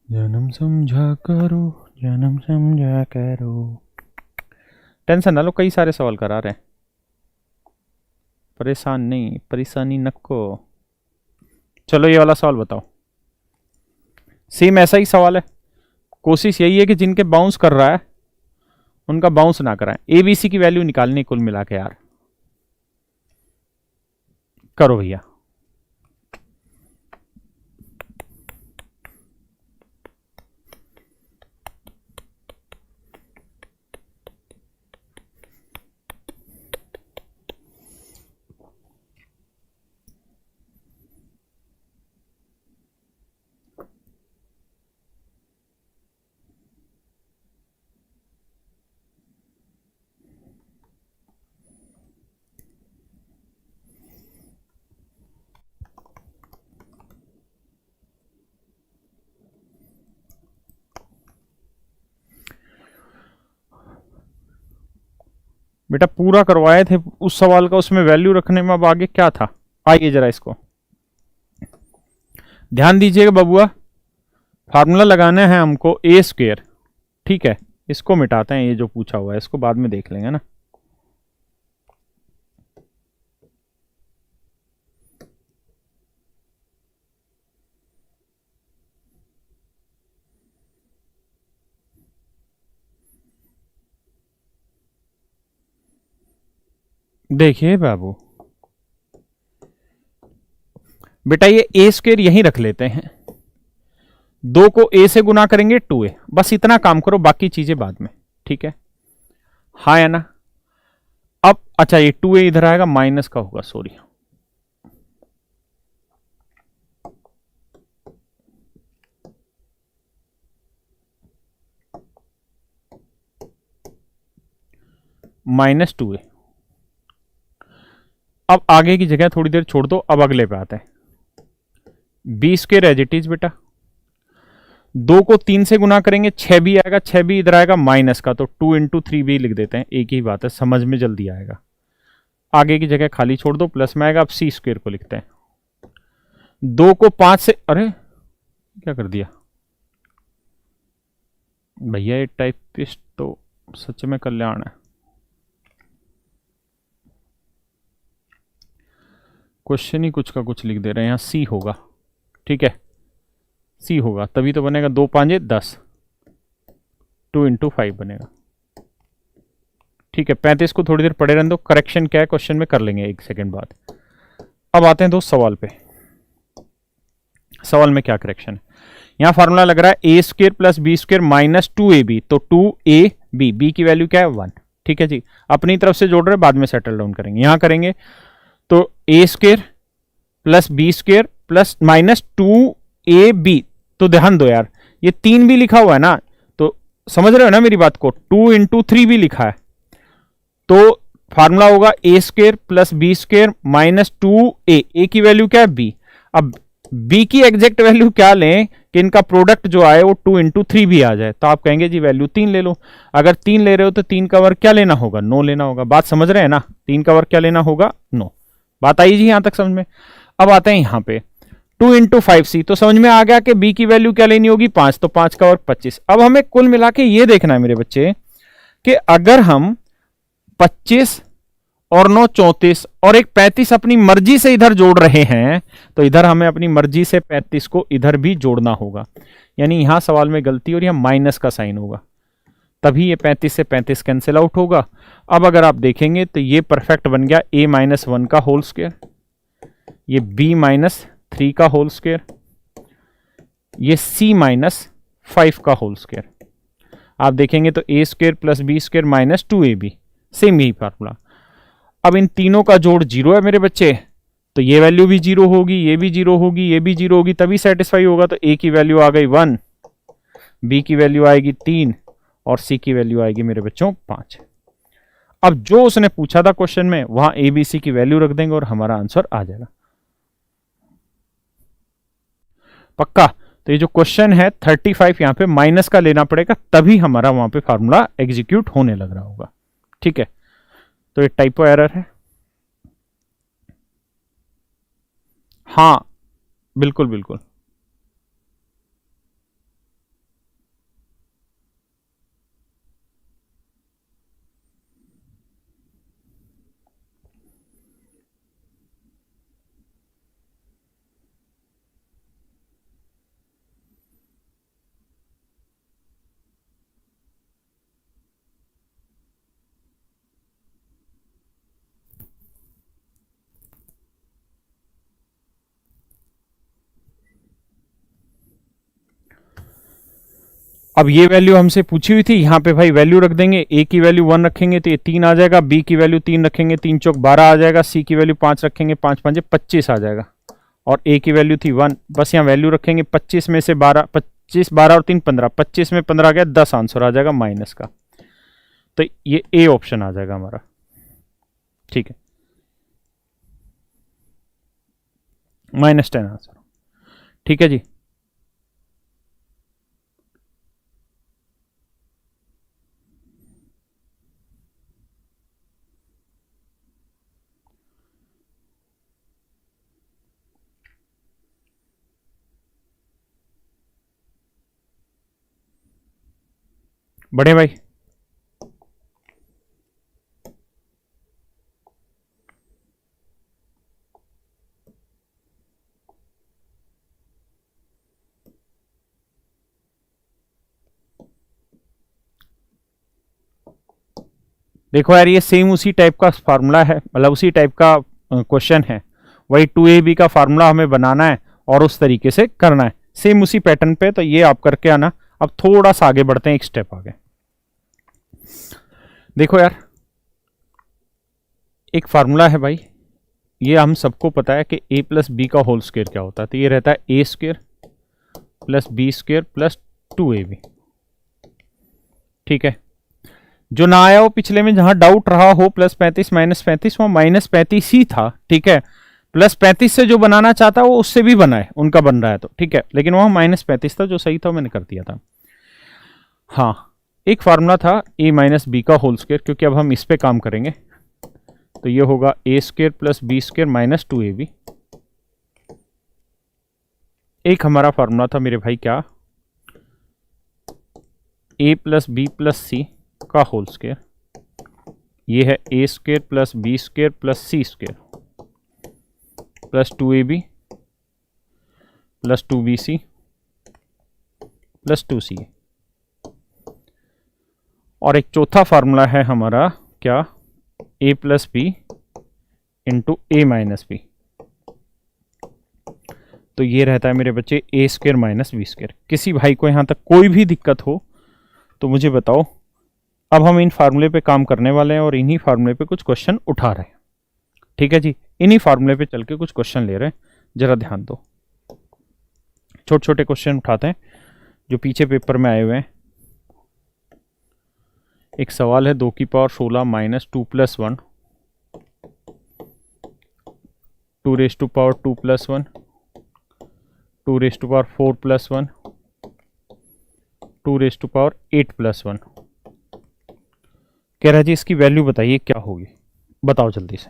जन्म समझा करो, जन्म समझा करो। टेंशन ना लो, कई सारे सवाल करा रहे हैं, परेशान नहीं, परेशानी नको। चलो ये वाला सवाल बताओ, सेम ऐसा ही सवाल है। कोशिश यही है कि जिनके बाउंस कर रहा है उनका बाउंस ना कराएं। एबीसी की वैल्यू निकालनी कुल मिला के यार, करो भैया। बेटा पूरा करवाए थे उस सवाल का, उसमें वैल्यू रखने में अब आगे क्या था? आइए जरा इसको ध्यान दीजिएगा बबुआ। फार्मूला लगाना है हमको ए स्क्वायर, ठीक है। इसको मिटाते हैं, ये जो पूछा हुआ है इसको बाद में देख लेंगे ना। देखिए बाबू बेटा, ये ए स्क्वायर यहीं रख लेते हैं, 2 को ए से गुना करेंगे 2a, बस इतना काम करो, बाकी चीजें बाद में, ठीक है। हाँ है ना। अब अच्छा ये 2a इधर आएगा, माइनस का होगा, सॉरी। -2a। अब आगे की जगह थोड़ी देर छोड़ दो, अब अगले पे आते हैं। B square as it is बेटा, 2 को 3 से गुना करेंगे 6b आएगा, 6b इधर आएगा माइनस का, तो 2 × 3b लिख देते हैं, एक ही बात है, समझ में जल्दी आएगा। आगे की जगह खाली छोड़ दो, प्लस में आएगा। अब सी स्क्वायर को लिखते हैं, 2 को 5 से, अरे क्या कर दिया भैया, ये टाइपिस्ट तो सच में कल्याण है। क्वेश्चन ही कुछ का कुछ लिख दे रहे हैं, यहां सी होगा, ठीक है, सी होगा तभी तो बनेगा। 2 5 10, 2 × 5 बनेगा, ठीक है। 35 को थोड़ी देर पड़े रहने दो, करेक्शन क्या है क्वेश्चन में कर लेंगे 1 सेकंड बाद। अब आते हैं दोस्त सवाल पे, सवाल में क्या करेक्शन है। यहां फार्मूला लग रहा है a square plus b square minus 2ab, तो 2ab, बी की वैल्यू क्या है 1, ठीक है जी। अपनी तरफ से जोड़ रहे, बाद में सेटल डाउन करेंगे। यहां करेंगे तो a square plus b square plus -2ab, तो ध्यान दो यार ये 3 भी लिखा हुआ है ना, तो समझ रहे हो ना मेरी बात को, 2 × 3 भी लिखा है, तो फार्मूला होगा a square plus b square minus 2a, a की वैल्यू क्या है b। अब b की एग्जैक्ट वैल्यू क्या लें कि इनका प्रोडक्ट जो आए वो 2 × 3 भी आ जाए, तो आप कहेंगे जी वैल्यू 3 ले लो। अगर 3 ले रहे हो तो 3 का वर्ग क्या लेना होगा, 9 लेना होगा। बात समझ रहे हैं ना, 3 का वर्ग क्या लेना होगा 9। बात आई जी यहां तक समझ में। अब आते हैं यहां पे 2 × 5c, तो समझ में आ गया कि b की वैल्यू क्या लेनी होगी 5, तो 5 का वर्ग 25। अब हमें कुल मिला के ये देखना है मेरे बच्चे कि अगर हम 25 और 9 34 और एक 35 अपनी मर्जी से इधर जोड़ रहे हैं, तो इधर हमें अपनी मर्जी से 35 को इधर भी जोड़ना होगा। यानी यहां सवाल में गलती और यहां माइनस का साइन होगा, तभी ये 35 से 35 कैंसिल आउट होगा। अब अगर आप देखेंगे तो ये परफेक्ट बन गया a-1 का होल स्क्वायर, ये b-3 का होल स्क्वायर, ये c-5 का होल स्क्वायर। आप देखेंगे तो a square plus b square minus 2ab, same यही फार्मूला। अब इन तीनों का जोड़ 0 है मेरे बच्चे, तो ये वैल्यू भी 0 होगी, ये भी 0 होगी, ये भी 0 होगी, तभी सेटिस्फाई होगा। तो a की वैल्यू आ गई 1, b की वैल्यू आएगी 3 और c की वैल्यू आएगी मेरे बच्चों 5। अब जो उसने पूछा था क्वेश्चन में वहां a b c की वैल्यू रख देंगे और हमारा आंसर आ जाएगा। पक्का? तो ये जो क्वेश्चन है 35 यहां पे माइनस का लेना पड़ेगा, तभी हमारा वहां पे फार्मूला एग्जीक्यूट होने लग रहा होगा। ठीक है, तो ये टाइपो एरर है। हाँ बिल्कुल बिल्कुल। अब ये वैल्यू हमसे पूछी हुई थी, यहाँ पे भाई वैल्यू रख देंगे। a की वैल्यू 1 रखेंगे तो ये 3 आ जाएगा, b की वैल्यू 3 रखेंगे 3 चौक 12 आ जाएगा, c की वैल्यू 5 रखेंगे 5 5 25 आ जाएगा, और a की वैल्यू थी 1, बस यहाँ वैल्यू रखेंगे 25 में से 12, 25 12 और 3 15, 25 में 15 आ गया 10 आंसर आ जाएगा माइनस का। तो ये a ऑप्शन आ जाएगा हमारा। ठीक है, -10 आंसर। ठीक है जी। बड़े भाई देखो यार, ये सेम उसी टाइप का फार्मूला है, मतलब उसी टाइप का क्वेश्चन है। वही 2ab का फार्मूला हमें बनाना है और उस तरीके से करना है, सेम उसी पैटर्न पे। तो ये आप करके आना। अब थोड़ा सा आगे बढ़ते हैं, एक स्टेप आगे। देखो यार, एक फार्मूला है भाई, ये हम सबको पता है कि a प्लस बी का होल स्क्वायर क्या होता है। तो ये रहता है a square plus b square plus 2ab। ठीक है, जो ना आया हो पिछले में, जहां डाउट रहा हो, +35 -35, वो -35 ही था। ठीक है, +35 से जो बनाना चाहता वो उससे भी बनाए, उनका बन रहा है तो ठीक है, लेकिन वहां -35 था, जो सही था मैंने कर दिया था। हाँ, एक फार्मूला था a माइनस बी का होल स्क्वायर, क्योंकि अब हम इस पे काम करेंगे। तो ये होगा a square plus b square minus 2ab। एक हमारा फार्मूला था मेरे भाई क्या, a plus b plus c का होल स्क्वायर। ये है a square plus b square plus c square plus 2ab plus 2bc plus 2ca। और एक चौथा फार्मूला है हमारा क्या, a plus b into a minus b. तो ये रहता है मेरे बच्चे a square minus b square. किसी भाई को यहां तक कोई भी दिक्कत हो तो मुझे बताओ। अब हम इन फार्मूले पे काम करने वाले हैं और इन्हीं फार्मूले पे कुछ क्वेश्चन उठा रहे हैं। ठीक है जी, इन्हीं फार्मूले पे चल के कुछ क्वेश्चन ले रहे हैं, जरा ध्यान दो। छोटे छोटे क्वेश्चन उठाते हैं जो पीछे पेपर में आए हुए हैं। एक सवाल है 2 की power 16 minus 2 plus 1, 2 raise to power 2 plus 1, 2 raise to power 4 plus 1, 2 raise to power 8 plus 1। कह रहा जी इसकी वैल्यू बताइए क्या होगी, बताओ जल्दी से।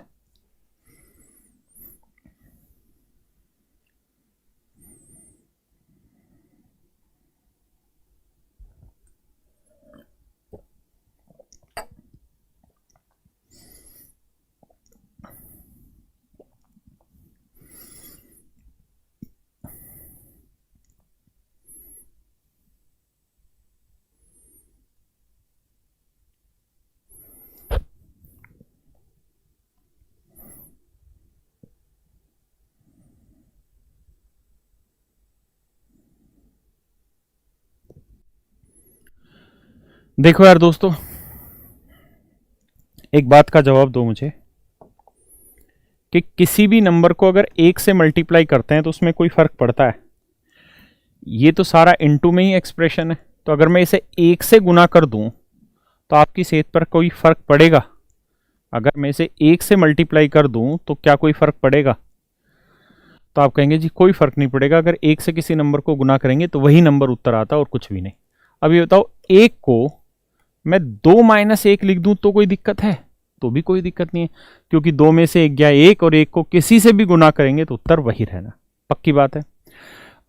देखो यार दोस्तों, एक बात का जवाब दो मुझे कि किसी भी नंबर को अगर एक से मल्टीप्लाई करते हैं तो उसमें कोई फर्क पड़ता है? ये तो सारा इनटू में ही एक्सप्रेशन है, तो अगर मैं इसे एक से गुना कर दूं तो आपकी सेहत पर कोई फर्क पड़ेगा? अगर मैं इसे एक से मल्टीप्लाई कर दूं तो क्या कोई फर्क पड़ेगा? तो आप कहेंगे जी कोई फर्क नहीं पड़ेगा, अगर एक से किसी नंबर को गुना करेंगे तो वही नंबर उत्तर आता और कुछ भी नहीं। अब ये बताओ, एक को मैं 2 - 1 लिख दूं तो कोई दिक्कत है? तो भी कोई दिक्कत नहीं है, क्योंकि 2 में से 1 गया 1 और 1 को किसी से भी गुना करेंगे तो उत्तर वही रहना, पक्की बात है।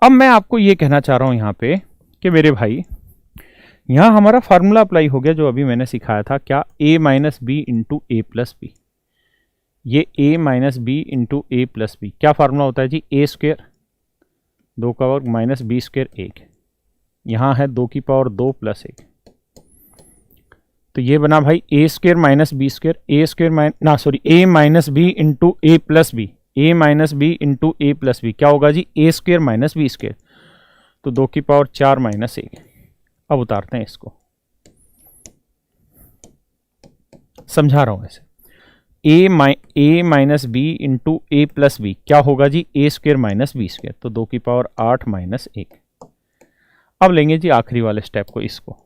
अब मैं आपको ये कहना चाह रहा हूं यहां पे कि मेरे भाई, यहां हमारा फार्मूला अप्लाई हो गया जो अभी मैंने सिखाया था, क्या? a - b into a plus b. ये a - b into a plus b क्या फार्मूला होता है जी? a स्क्वेयर 2 का वर्ग माइनस बी स्क्वेयर 1, यहां है 2 की पावर 2 प्लस 1, तो ये बना भाई a square minus b square, a square ना sorry a - b into a plus b, a - b into a plus b क्या होगा जी? a square minus b square, तो 2 की पावर 4 माइनस 1। अब उतारते हैं इसको, समझा रहा हूं ऐसे। a minus b into a plus b क्या होगा जी? a square minus b square, तो 2 की पावर 8 माइनस 1। अब लेंगे जी आखिरी वाले स्टेप को, इसको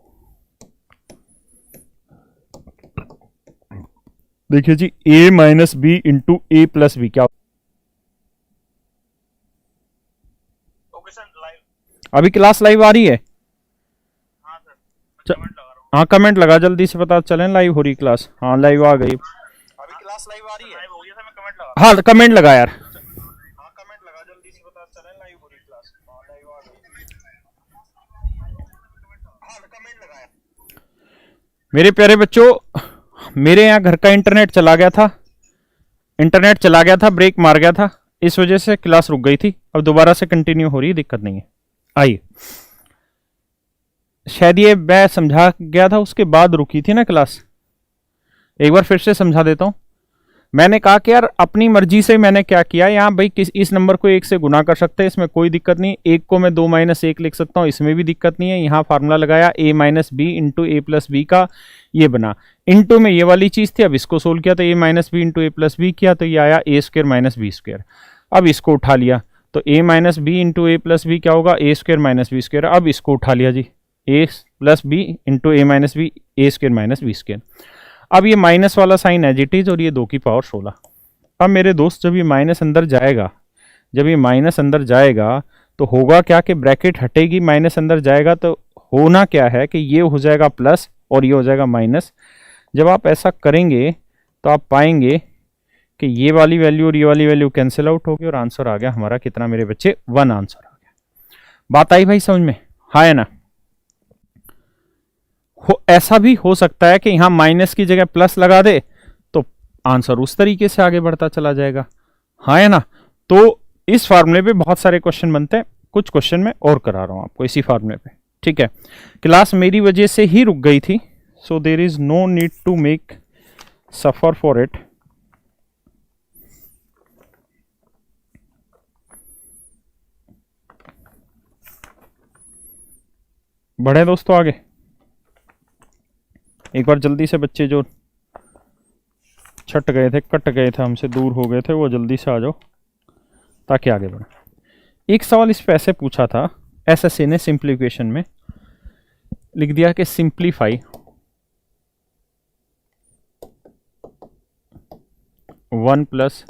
देखिए जी, a minus b into a plus b क्या? अभी क्लास लाइव आ रही है? हाँ कमेंट लगा जल्दी से, पता चले लाइव हो रही क्लास। हाँ लाइव आ गई, अभी क्लास लाइव आ रही है। हाँ कमेंट लगा यार। हाँ कमेंट लगा जल्दी से, पता चले लाइव हो रही क्लास। हाँ लाइव आ गई। हाँ कमेंट लगाया। मेरे प्यारे बच्चों, मेरे यहाँ घर का इंटरनेट चला गया था, ब्रेक मार गया था, इस वजह से क्लास रुक गई थी। अब दोबारा से कंटिन्यू हो रही है, दिक्कत नहीं है। आइए, शायद ये मैं समझा गया था उसके बाद रुकी थी ना क्लास, एक बार फिर से समझा देता हूं। मैंने कहा कि यार अपनी मर्जी से मैंने क्या किया यहाँ भाई, इस नंबर को 1 से गुना कर सकते हैं, इसमें कोई दिक्कत नहीं। 1 को मैं 2 - 1 लिख सकता हूँ, इसमें भी दिक्कत नहीं है। यहाँ फार्मूला लगाया a - b into a plus b का, ये बना। इंटू में ये वाली चीज़ थी, अब इसको सोल्व किया तो a - b into a plus b किया तो ये आया a square minus b square. अब इसको उठा लिया तो a - b into a plus b क्या होगा? a square minus b square. अब इसको उठा लिया जी, a plus b into a minus b, a square minus b square. अब ये माइनस वाला साइन एज इट इज और ये 2 की पावर 16। अब मेरे दोस्त जब ये माइनस अंदर जाएगा, तो होगा क्या कि ब्रैकेट हटेगी, माइनस अंदर जाएगा तो होना क्या है कि ये हो जाएगा प्लस और ये हो जाएगा माइनस। जब आप ऐसा करेंगे तो आप पाएंगे कि ये वाली वैल्यू और ये वाली वैल्यू कैंसिल आउट होगी और आंसर आ गया हमारा कितना मेरे बच्चे? 1 आंसर आ गया। बात आई भाई समझ में? हाँ है ना? ऐसा भी हो सकता है कि यहां माइनस की जगह प्लस लगा दे तो आंसर उस तरीके से आगे बढ़ता चला जाएगा। हाँ है ना? तो इस फार्मूले पे बहुत सारे क्वेश्चन बनते हैं, कुछ क्वेश्चन मैं और करा रहा हूं आपको इसी फार्मूले पे, ठीक है? क्लास मेरी वजह से ही रुक गई थी, so there is no need to make suffer for it. बढ़े दोस्तों आगे, एक बार जल्दी से बच्चे जो छट गए थे, कट गए थे, हमसे दूर हो गए थे, वो जल्दी से आ जाओ ताकि आगे बढ़े। एक सवाल इस पे ऐसे पूछा था, एसएसए ने सिंप्लीफिकेशन में लिख दिया कि सिंप्लीफाई 1 +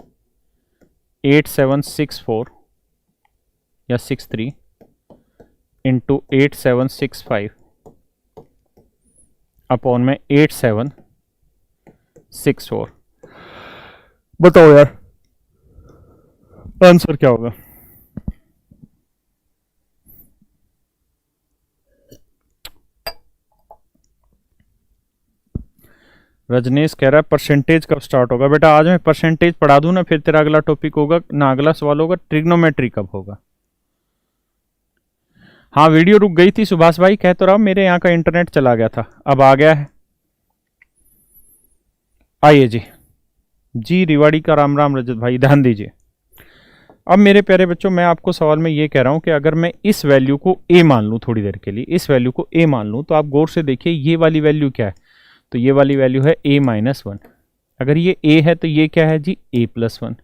8764 या 63 इंटू 8765 अपॉन में 8764। बताओ यार आंसर क्या होगा? रजनीश कह रहा है परसेंटेज कब स्टार्ट होगा? बेटा आज मैं परसेंटेज पढ़ा दूं ना, फिर तेरा अगला टॉपिक होगा ना, अगला सवाल होगा ट्रिग्नोमेट्री कब होगा। हाँ वीडियो रुक गई थी सुभाष भाई, कह तो रहा मेरे यहाँ का इंटरनेट चला गया था, अब आ गया है। आइए जी, जी रिवाड़ी का राम राम रजत भाई, ध्यान दीजिए। अब मेरे प्यारे बच्चों, मैं आपको सवाल में ये कह रहा हूं कि अगर मैं इस वैल्यू को a मान लूं, थोड़ी देर के लिए इस वैल्यू को a मान लूं, तो आप गौर से देखिए ये वाली वैल्यू क्या है, तो ये वाली वैल्यू है a-1। अगर ये a है तो ये क्या है जी, a+1।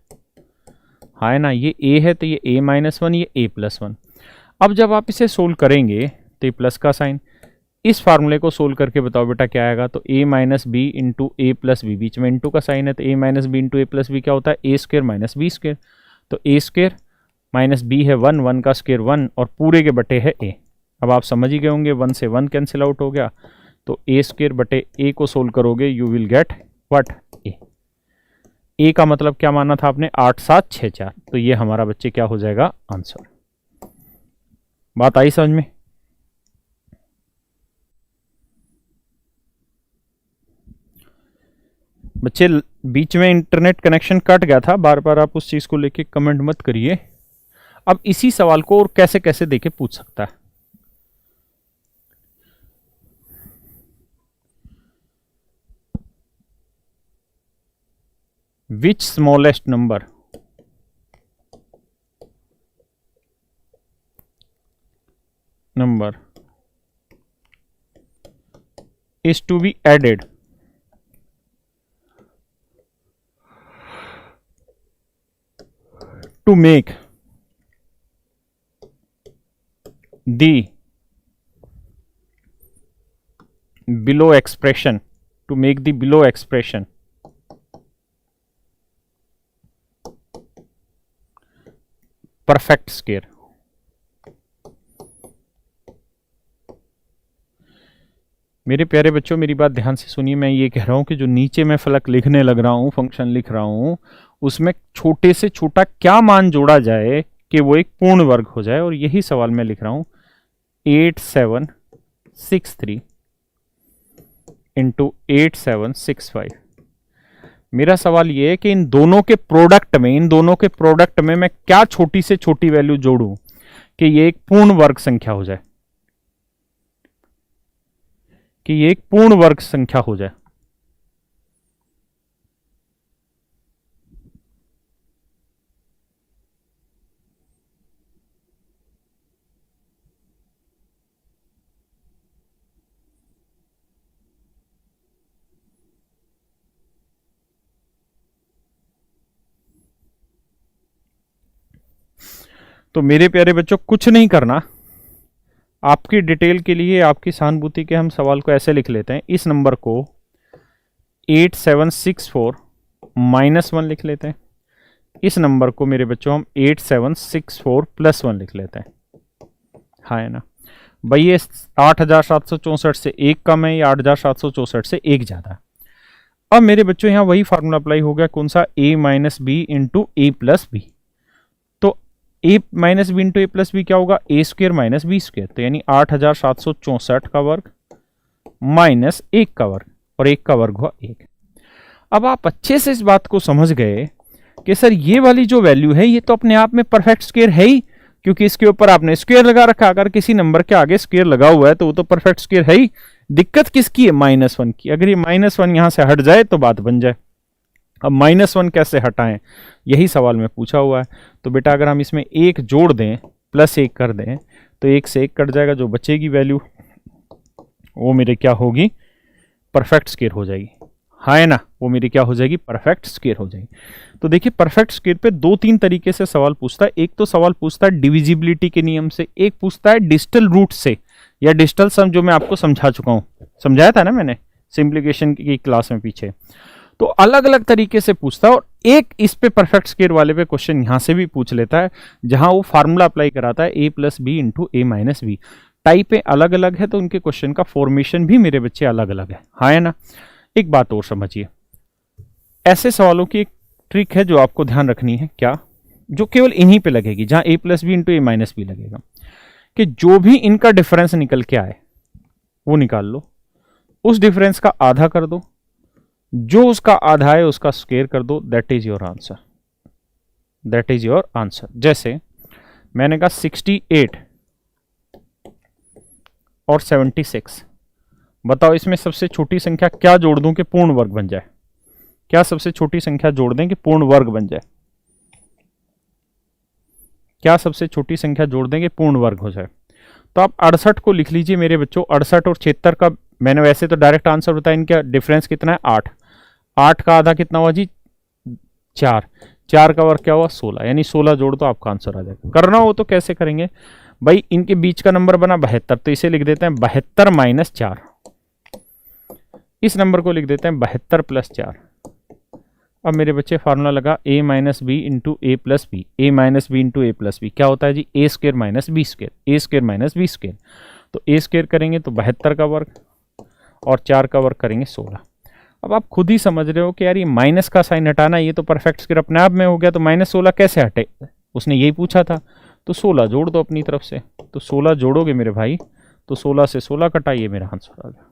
हाँ है ना, ये a है तो ये a-1, ये a+1। अब जब आप इसे सोल्व करेंगे तो ये प्लस का साइन, इस फार्मूले को सोल्व करके बताओ बेटा क्या आएगा, तो a minus b into a plus b, बीच में इंटू का साइन है तो a minus b into a plus b क्या होता है, a square minus b square. तो ए स्क्र माइनस बी है 1, 1 का स्क्र 1 और पूरे के बटे है a। अब आप समझ ही गए होंगे 1 से 1 कैंसिल आउट हो गया, तो a स्क्र बटे a को सोल्व करोगे you will get what, a का मतलब क्या माना था आपने, 8 7 6 4। तो ये हमारा बच्चे क्या हो जाएगा, आंसर। बात आई समझ में? बच्चे बीच में इंटरनेट कनेक्शन कट गया था, बार बार आप उस चीज को लेके कमेंट मत करिए। अब इसी सवाल को और कैसे कैसे देके पूछ सकता है। Which smallest number is to be added to make the below expression, perfect square। मेरे प्यारे बच्चों मेरी बात ध्यान से सुनिए, मैं ये कह रहा हूं कि जो नीचे मैं फलक लिखने लग रहा हूं, फंक्शन लिख रहा हूं, उसमें छोटे से छोटा क्या मान जोड़ा जाए कि वो एक पूर्ण वर्ग हो जाए, और यही सवाल मैं लिख रहा हूं 8763 इंटू 8765। मेरा सवाल ये है कि इन दोनों के प्रोडक्ट में मैं क्या छोटी से छोटी वैल्यू जोड़ूं कि ये एक पूर्ण वर्ग संख्या हो जाए, तो मेरे प्यारे बच्चों कुछ नहीं करना, आपकी डिटेल के लिए, आपकी सहानुभूति के हम सवाल को ऐसे लिख लेते हैं। इस नंबर को 8764 -1 लिख लेते हैं, इस नंबर को मेरे बच्चों हम 8764 +1 लिख लेते हैं। हाँ है ना भाई, ये 8764 से एक कम है, या 8764 से एक ज्यादा है। अब मेरे बच्चों यहां वही फार्मूला अप्लाई हो गया, कौन सा, a minus b into a plus b. तो a minus b into a plus b क्या होगा, a square minus b square, तो यानी 8764 का वर्ग माइनस 1 का वर्ग, और 1 का वर्ग हुआ 1। अब आप अच्छे से इस बात को समझ गए कि सर ये वाली जो वैल्यू है ये तो अपने आप में परफेक्ट स्क्वायर है ही, क्योंकि इसके ऊपर आपने स्क्वायर लगा रखा। अगर किसी नंबर के आगे स्क्वायर लगा हुआ है तो वो तो परफेक्ट स्क्वायर है ही। दिक्कत किसकी है, -1 की। अगर ये -1 यहां से हट जाए तो बात बन जाए। अब -1 कैसे हटाएं, यही सवाल में पूछा हुआ है। तो बेटा अगर हम इसमें 1 जोड़ दें, +1 कर दें, तो 1 से 1 कट जाएगा, जो बचेगी वैल्यू वो मेरे क्या होगी, परफेक्ट स्क्वायर हो जाएगी। हाँ है ना, वो मेरी क्या हो जाएगी, परफेक्ट स्क्वायर हो जाएगी। तो देखिए परफेक्ट स्क्वायर पे 2-3 तरीके से सवाल पूछता है। एक तो सवाल पूछता है डिविजिबिलिटी के नियम से, एक पूछता है डिजिटल रूट से, या डिजिटल सम, जो मैं आपको समझा चुका हूं, समझाया था ना मैंने सिंप्लीफिकेशन की क्लास में पीछे। तो अलग अलग तरीके से पूछता है, और एक इस पे परफेक्ट स्क्वायर वाले पे क्वेश्चन यहां से भी पूछ लेता है, जहां वो फार्मूला अप्लाई कराता है a + b into a - b। टाइपें अलग अलग है तो उनके क्वेश्चन का फॉर्मेशन भी मेरे बच्चे अलग अलग है। हाँ है ना। एक बात और समझिए, ऐसे सवालों की एक ट्रिक है जो आपको ध्यान रखनी है, क्या, जो केवल इन्हीं पे लगेगी, जहां a + b into a - b लगेगा, कि जो भी इनका डिफरेंस निकल के आए वो निकाल लो, उस डिफरेंस का आधा कर दो, जो उसका आधा है उसका स्क्वायर कर दो, that is your answer, that is your answer. जैसे मैंने कहा 68 और 76, बताओ इसमें सबसे छोटी संख्या क्या जोड़ दूं कि पूर्ण वर्ग बन जाए, क्या सबसे छोटी संख्या जोड़ दें कि पूर्ण वर्ग बन जाए, क्या सबसे छोटी संख्या जोड़ देंगे पूर्ण वर्ग हो जाए। तो आप 68 को लिख लीजिए मेरे बच्चों। 68 और 76 का मैंने वैसे तो डायरेक्ट आंसर बताया, इनका डिफरेंस कितना है 8। 8 का आधा कितना हुआ जी 4। 4 का वर्ग क्या हुआ 16, यानी 16 जोड़ तो आपका आंसर आ जाएगा। करना हो तो कैसे करेंगे भाई, इनके बीच का नंबर बना 72, तो इसे लिख देते हैं 72 माइनस 4। इस नंबर को लिख देते हैं 72 प्लस 4। अब मेरे बच्चे फार्मूला लगा a minus b into a plus b. A minus b into a plus b क्या होता है जी a square minus b square. A square minus b square, तो ए स्क्र करेंगे तो 72 का वर्ग और 4 का वर्ग करेंगे 16। अब आप खुद ही समझ रहे हो कि यार ये माइनस का साइन हटाना, ये तो परफेक्ट स्क्वायर अपने आप में हो गया, तो माइनस 16 कैसे हटे, उसने यही पूछा था। तो 16 जोड़ दो अपनी तरफ से, तो 16 जोड़ोगे मेरे भाई तो 16 से 16 कटाइए, मेरा आंसर आ गया।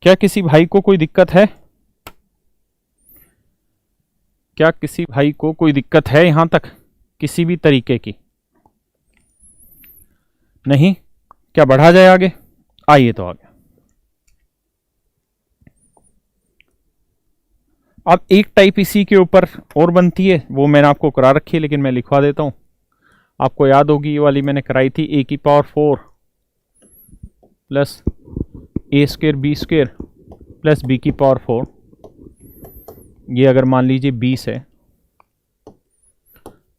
क्या किसी भाई को कोई दिक्कत है? क्या किसी भाई को कोई दिक्कत है यहां तक किसी भी तरीके की? नहीं? क्या बढ़ा जाए आगे? आइए तो आगे। अब एक टाइप इसी के ऊपर और बनती है, वो मैंने आपको करा रखी है, लेकिन मैं लिखवा देता हूं। आपको याद होगी ये वाली मैंने कराई थी, a की power 4 plus a square b square plus b की पावर 4। ये अगर मान लीजिए 20 है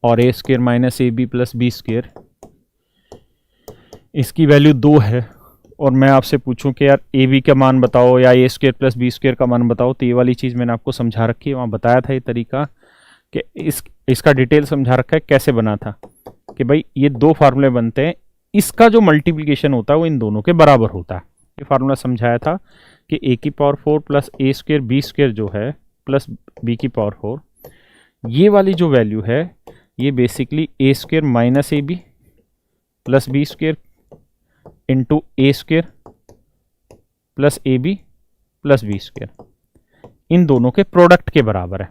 और a square minus a b plus b square, इसकी वैल्यू 2 है, और मैं आपसे पूछूं कि यार ए बी का मान बताओ या ए स्क्र प्लस बी स्क्र का मान बताओ, तो ये वाली चीज़ मैंने आपको समझा रखी है, वहाँ बताया था ये तरीका कि इसका डिटेल समझा रखा है कैसे बना था कि भाई ये दो फार्मूले बनते हैं, इसका जो मल्टीप्लिकेशन होता है वो इन दोनों के बराबर होता है। ये फार्मूला समझाया था कि ए की power 4 plus a square b square जो है प्लस बी की पावर 4, ये वाली जो वैल्यू है ये basically a square minus a b plus b square into a square plus a b plus b square, इन दोनों के प्रोडक्ट के बराबर है।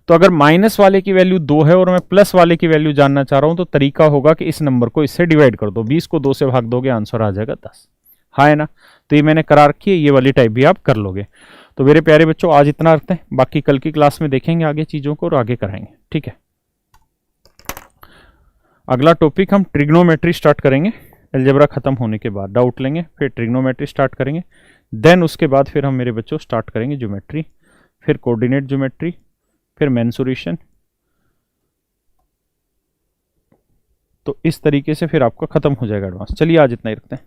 तो अगर माइनस वाले की वैल्यू 2 है और मैं प्लस वाले की वैल्यू जानना चाह रहा हूं, तो तरीका होगा कि इस नंबर को इससे डिवाइड कर दो, 20 को 2 से भाग दोगे, आंसर आ जाएगा 10। हाँ है ना? तो ये मैंने करा रखी है, ये वाली टाइप भी आप कर लोगे। तो मेरे प्यारे बच्चों आज इतना रखते हैं, बाकी कल की क्लास में देखेंगे आगे चीज़ों को और आगे कराएंगे, ठीक है। अगला टॉपिक हम ट्रिग्नोमेट्री स्टार्ट करेंगे, अलजेब्रा खत्म होने के बाद डाउट लेंगे, फिर ट्रिग्नोमेट्री स्टार्ट करेंगे, देन उसके बाद फिर हम मेरे बच्चों स्टार्ट करेंगे ज्योमेट्री, फिर कोऑर्डिनेट ज्योमेट्री, फिर मेंसुरेशन। तो इस तरीके से फिर आपका खत्म हो जाएगा एडवांस। चलिए आज इतना ही रखते हैं।